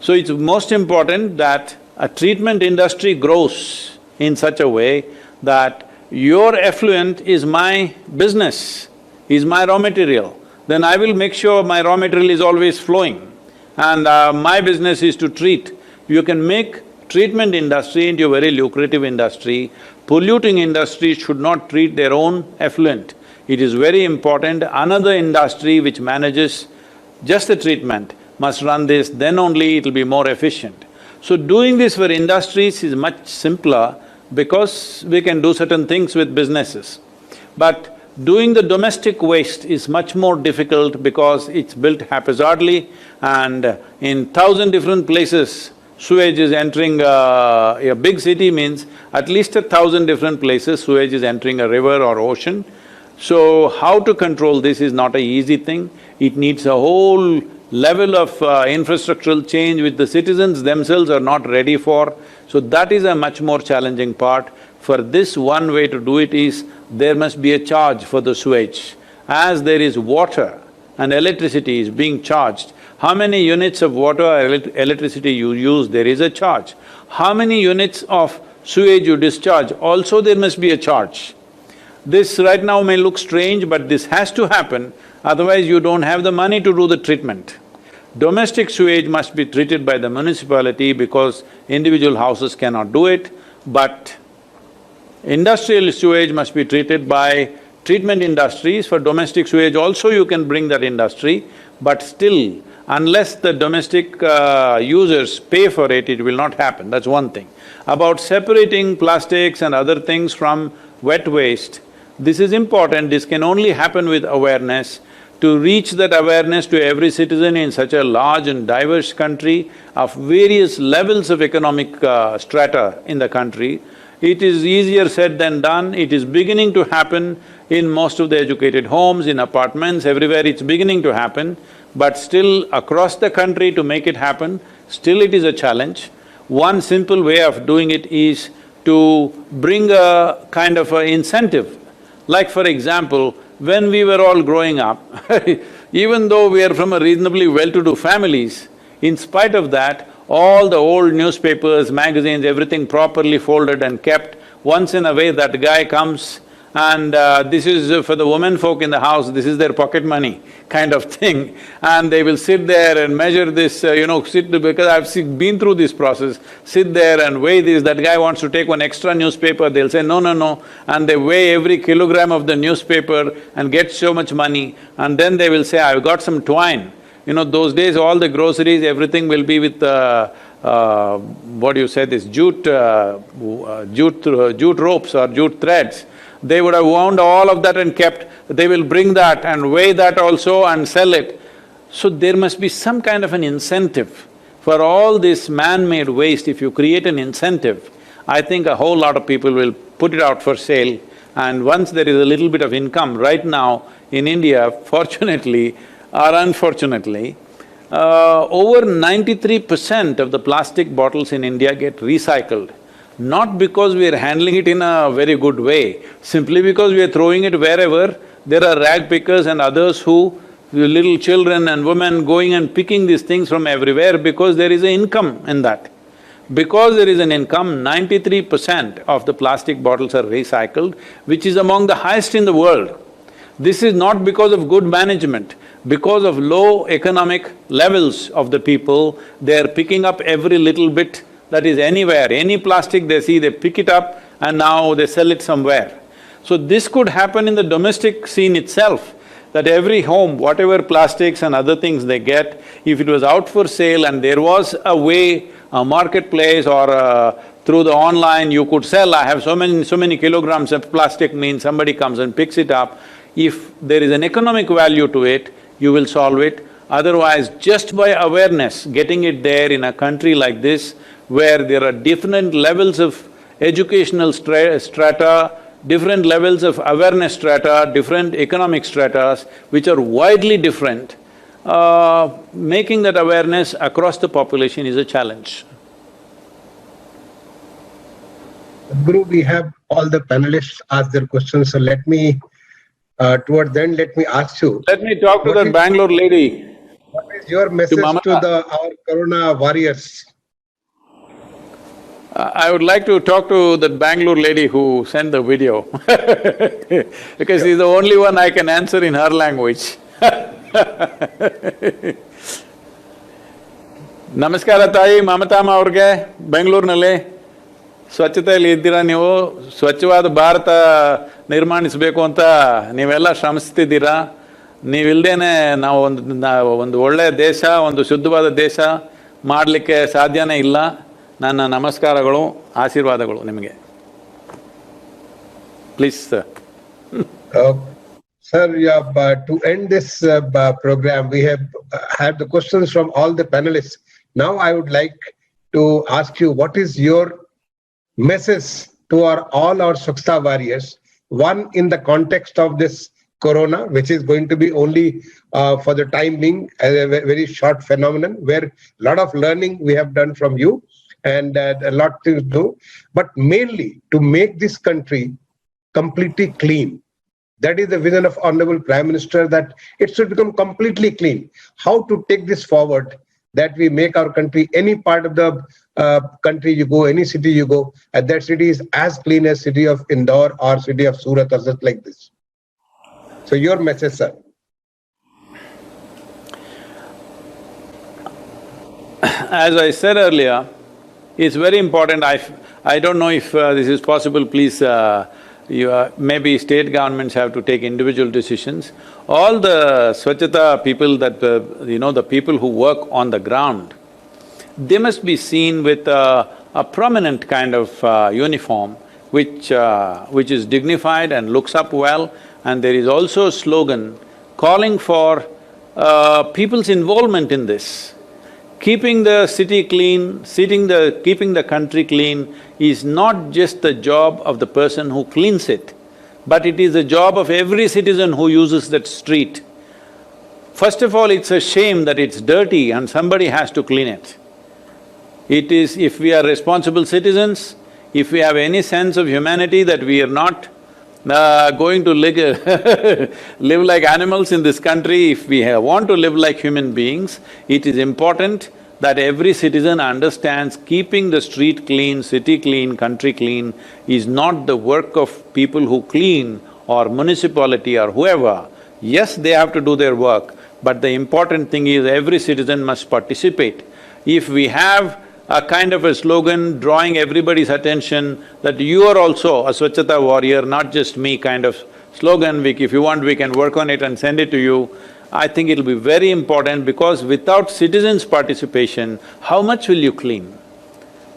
So it's most important that a treatment industry grows in such a way that your effluent is my business, is my raw material. Then I will make sure my raw material is always flowing, and my business is to treat. You can make treatment industry into a very lucrative industry. Polluting industries should not treat their own effluent. It is very important, another industry which manages just the treatment must run this, then only it'll be more efficient. So doing this for industries is much simpler, because we can do certain things with businesses. But doing the domestic waste is much more difficult, because it's built haphazardly, and in 1,000 different places, sewage is entering a big city means at least 1,000 different places sewage is entering a river or ocean. So how to control this is not an easy thing. It needs a whole level of infrastructural change which the citizens themselves are not ready for. So that is a much more challenging part. For this, one way to do it is, there must be a charge for the sewage. As there is water and electricity is being charged, how many units of water or electricity you use, there is a charge. How many units of sewage you discharge, also there must be a charge. This right now may look strange, but this has to happen, otherwise you don't have the money to do the treatment. Domestic sewage must be treated by the municipality because individual houses cannot do it, but industrial sewage must be treated by treatment industries. For domestic sewage also you can bring that industry, but still, unless the domestic users pay for it, it will not happen, that's one thing. About separating plastics and other things from wet waste, this is important, this can only happen with awareness. To reach that awareness to every citizen in such a large and diverse country of various levels of economic strata in the country, it is easier said than done. It is beginning to happen in most of the educated homes, in apartments, everywhere it's beginning to happen. But still, across the country to make it happen, still it is a challenge. One simple way of doing it is to bring a kind of an incentive. Like for example, when we were all growing up, even though we are from a reasonably well-to-do families, in spite of that, all the old newspapers, magazines, everything properly folded and kept. Once in a way that guy comes and this is for the women folk in the house, this is their pocket money kind of thing. And they will sit there and measure this, because I've been through this process, sit there and weigh this, that guy wants to take one extra newspaper, they'll say, no, no, no. And they weigh every kilogram of the newspaper and get so much money. And then they will say, I've got some twine. Those days all the groceries, everything will be with what do you say, this jute ropes or jute threads. They would have wound all of that and kept, they will bring that and weigh that also and sell it. So there must be some kind of an incentive for all this man-made waste. If you create an incentive, I think a whole lot of people will put it out for sale. And once there is a little bit of income, right now in India, fortunately or unfortunately, over 93% of the plastic bottles in India get recycled. Not because we are handling it in a very good way, simply because we are throwing it wherever. There are rag pickers and others who, little children and women going and picking these things from everywhere because there is an income in that. Because there is an income, 93% of the plastic bottles are recycled, which is among the highest in the world. This is not because of good management, because of low economic levels of the people, they are picking up every little bit that is anywhere, any plastic they see, they pick it up and now they sell it somewhere. So this could happen in the domestic scene itself, that every home, whatever plastics and other things they get, if it was out for sale and there was a way, a marketplace or through the online you could sell, I have so many kilograms of plastic, means somebody comes and picks it up. If there is an economic value to it, you will solve it. Otherwise, just by awareness, getting it there in a country like this, where there are different levels of educational strata, different levels of awareness strata, different economic stratas, which are widely different, making that awareness across the population is a challenge. Guru, we have all the panelists ask their questions, so let me… toward the end, let me ask you… Let me talk to that Bangalore lady. What is your message to our Corona warriors? I would like to talk to that Bangalore lady who sent the video because she's the only one I can answer in her language. ನಮಸ್ಕಾರ ತಾಯಿ ಮಮತಾಮ್ಮ ಅವ್ರಿಗೆ ಬೆಂಗಳೂರಿನಲ್ಲಿ ಸ್ವಚ್ಛತೆಯಲ್ಲಿ ಇದ್ದೀರಾ ನೀವು, ಸ್ವಚ್ಛವಾದ ಭಾರತ ನಿರ್ಮಾಣಿಸಬೇಕು ಅಂತ ನೀವೆಲ್ಲ ಶ್ರಮಿಸ್ತಿದ್ದೀರಾ. ನೀವಿಲ್ದೇನೆ ನಾವು ಒಂದು ಒಳ್ಳೆಯ ದೇಶ, ಒಂದು ಶುದ್ಧವಾದ ದೇಶ ಮಾಡಲಿಕ್ಕೆ ಸಾಧ್ಯನೇ ಇಲ್ಲ. ನನ್ನ ನಮಸ್ಕಾರಗಳು, ಆಶೀರ್ವಾದಗಳು ನಿಮಗೆ. Please sir. Sir, to end this program, we have had the questions from all the panelists. Now I would like to ask you, what is your message to all our Swachhata warriors? One, in the context of this Corona, which is going to be only for the time being a very short phenomenon, where a lot of learning we have done from you and a lot to do, but mainly to make this country completely clean. That is the vision of Honorable Prime Minister, that it should become completely clean. How to take this forward, that we make our country, any part of the country you go, any city you go, and that city is as clean as city of Indore or city of Surat or just like this. So your message, sir. As I said earlier, it's very important. I don't know if this is possible, please, maybe state governments have to take individual decisions. All the Swachhata people that, the people who work on the ground, they must be seen with a prominent kind of uniform which is dignified and looks up well, and there is also a slogan calling for people's involvement in this. Keeping the city clean, keeping the country clean is not just the job of the person who cleans it, but it is the job of every citizen who uses that street. First of all, it's a shame that it's dirty and somebody has to clean it. It is… if we are responsible citizens, if we have any sense of humanity that we are not going to live like animals in this country, if we want to live like human beings, it is important that every citizen understands keeping the street clean, city clean, country clean is not the work of people who clean or municipality or whoever. Yes, they have to do their work, but the important thing is every citizen must participate. If we have a kind of a slogan drawing everybody's attention that you are also a Swachhata warrior, not just me kind of slogan, if you want we can work on it and send it to you. I think it'll be very important because without citizens' participation, how much will you clean?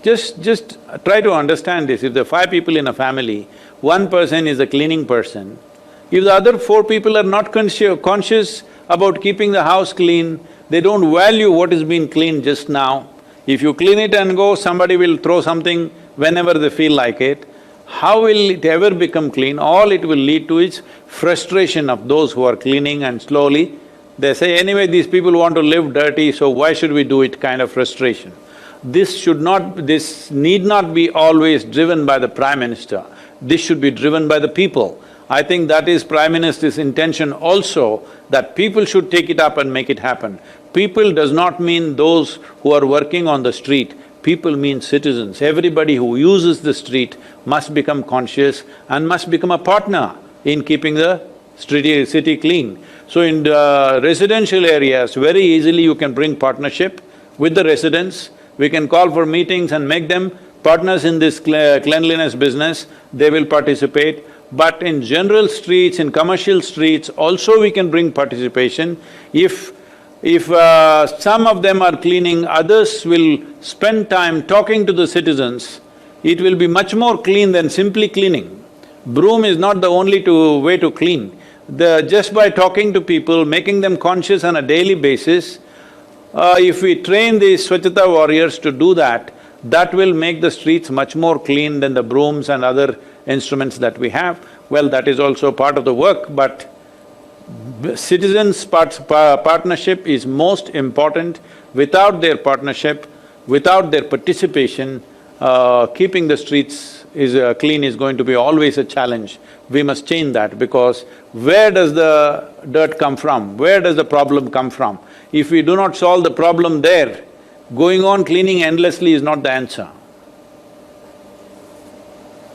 Just try to understand this. If there are 5 people in a family, one person is a cleaning person, if the other 4 people are not conscious about keeping the house clean, they don't value what is being cleaned just now. If you clean it and go, somebody will throw something whenever they feel like it. How will it ever become clean? All it will lead to is frustration of those who are cleaning, and slowly they say, anyway, these people want to live dirty, so why should we do it, kind of frustration. This need not be always driven by the Prime Minister, this should be driven by the people. I think that is Prime Minister's intention also, that people should take it up and make it happen. People does not mean those who are working on the street, people mean citizens. Everybody who uses the street must become conscious and must become a partner in keeping the city clean. So in the residential areas, very easily you can bring partnership with the residents. We can call for meetings and make them partners in this cleanliness business, they will participate. But in general streets, in commercial streets, also we can bring participation. If some of them are cleaning, others will spend time talking to the citizens, it will be much more clean than simply cleaning. Broom is not the only way to clean. Just by talking to people, making them conscious on a daily basis, if we train these Swachhata warriors to do that, that will make the streets much more clean than the brooms and other instruments that we have. Well, that is also part of the work, but citizens' partnership is most important. Without their partnership, without their participation, keeping the streets clean is going to be always a challenge. We must change that, because where does the dirt come from? Where does the problem come from? If we do not solve the problem there, going on cleaning endlessly is not the answer.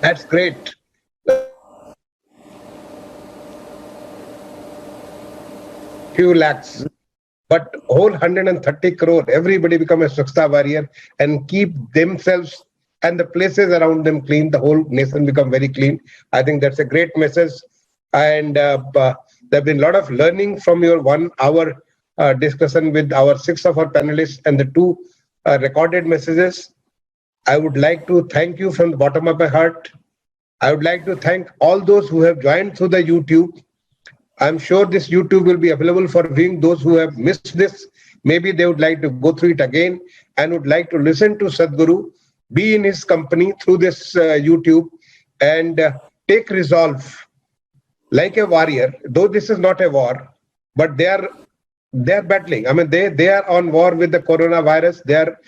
That's great. Few lakhs, but whole 130 crore, everybody become a Swachhata warrior and keep themselves and the places around them clean, the whole nation become very clean. I think that's a great message, and there have been a lot of learning from your 1 hour discussion with our 6 of our panelists and the 2 recorded messages. I would like to thank you from the bottom of my heart. I would like to thank all those who have joined through the YouTube. I'm sure this YouTube will be available for viewing. Those who have missed this, maybe they would like to go through it again and would like to listen to Sadhguru, be in his company through this YouTube, and take resolve like a warrior. Though this is not a war, but they are battling. I mean, they are on war with the coronavirus. They are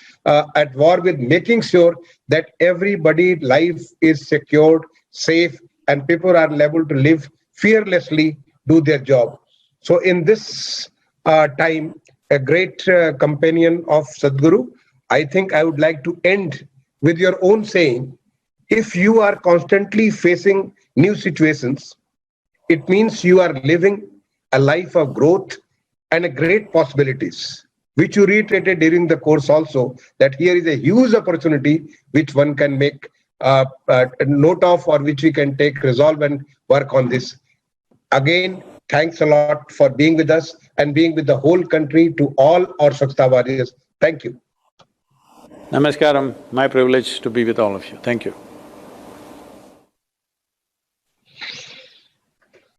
at war with making sure that everybody's life is secured, safe, and people are able to live fearlessly, do their job. So in this time, a great companion of Sadhguru, I think I would like to end with your own saying, if you are constantly facing new situations, it means you are living a life of growth and a great possibilities, which you reiterated during the course also, that here is a huge opportunity which one can make a note of, or which we can take resolve and work on this. Again, thanks a lot for being with us and being with the whole country. To all our Swachhata warriors, thank you. Namaskaram, my privilege to be with all of you. Thank you.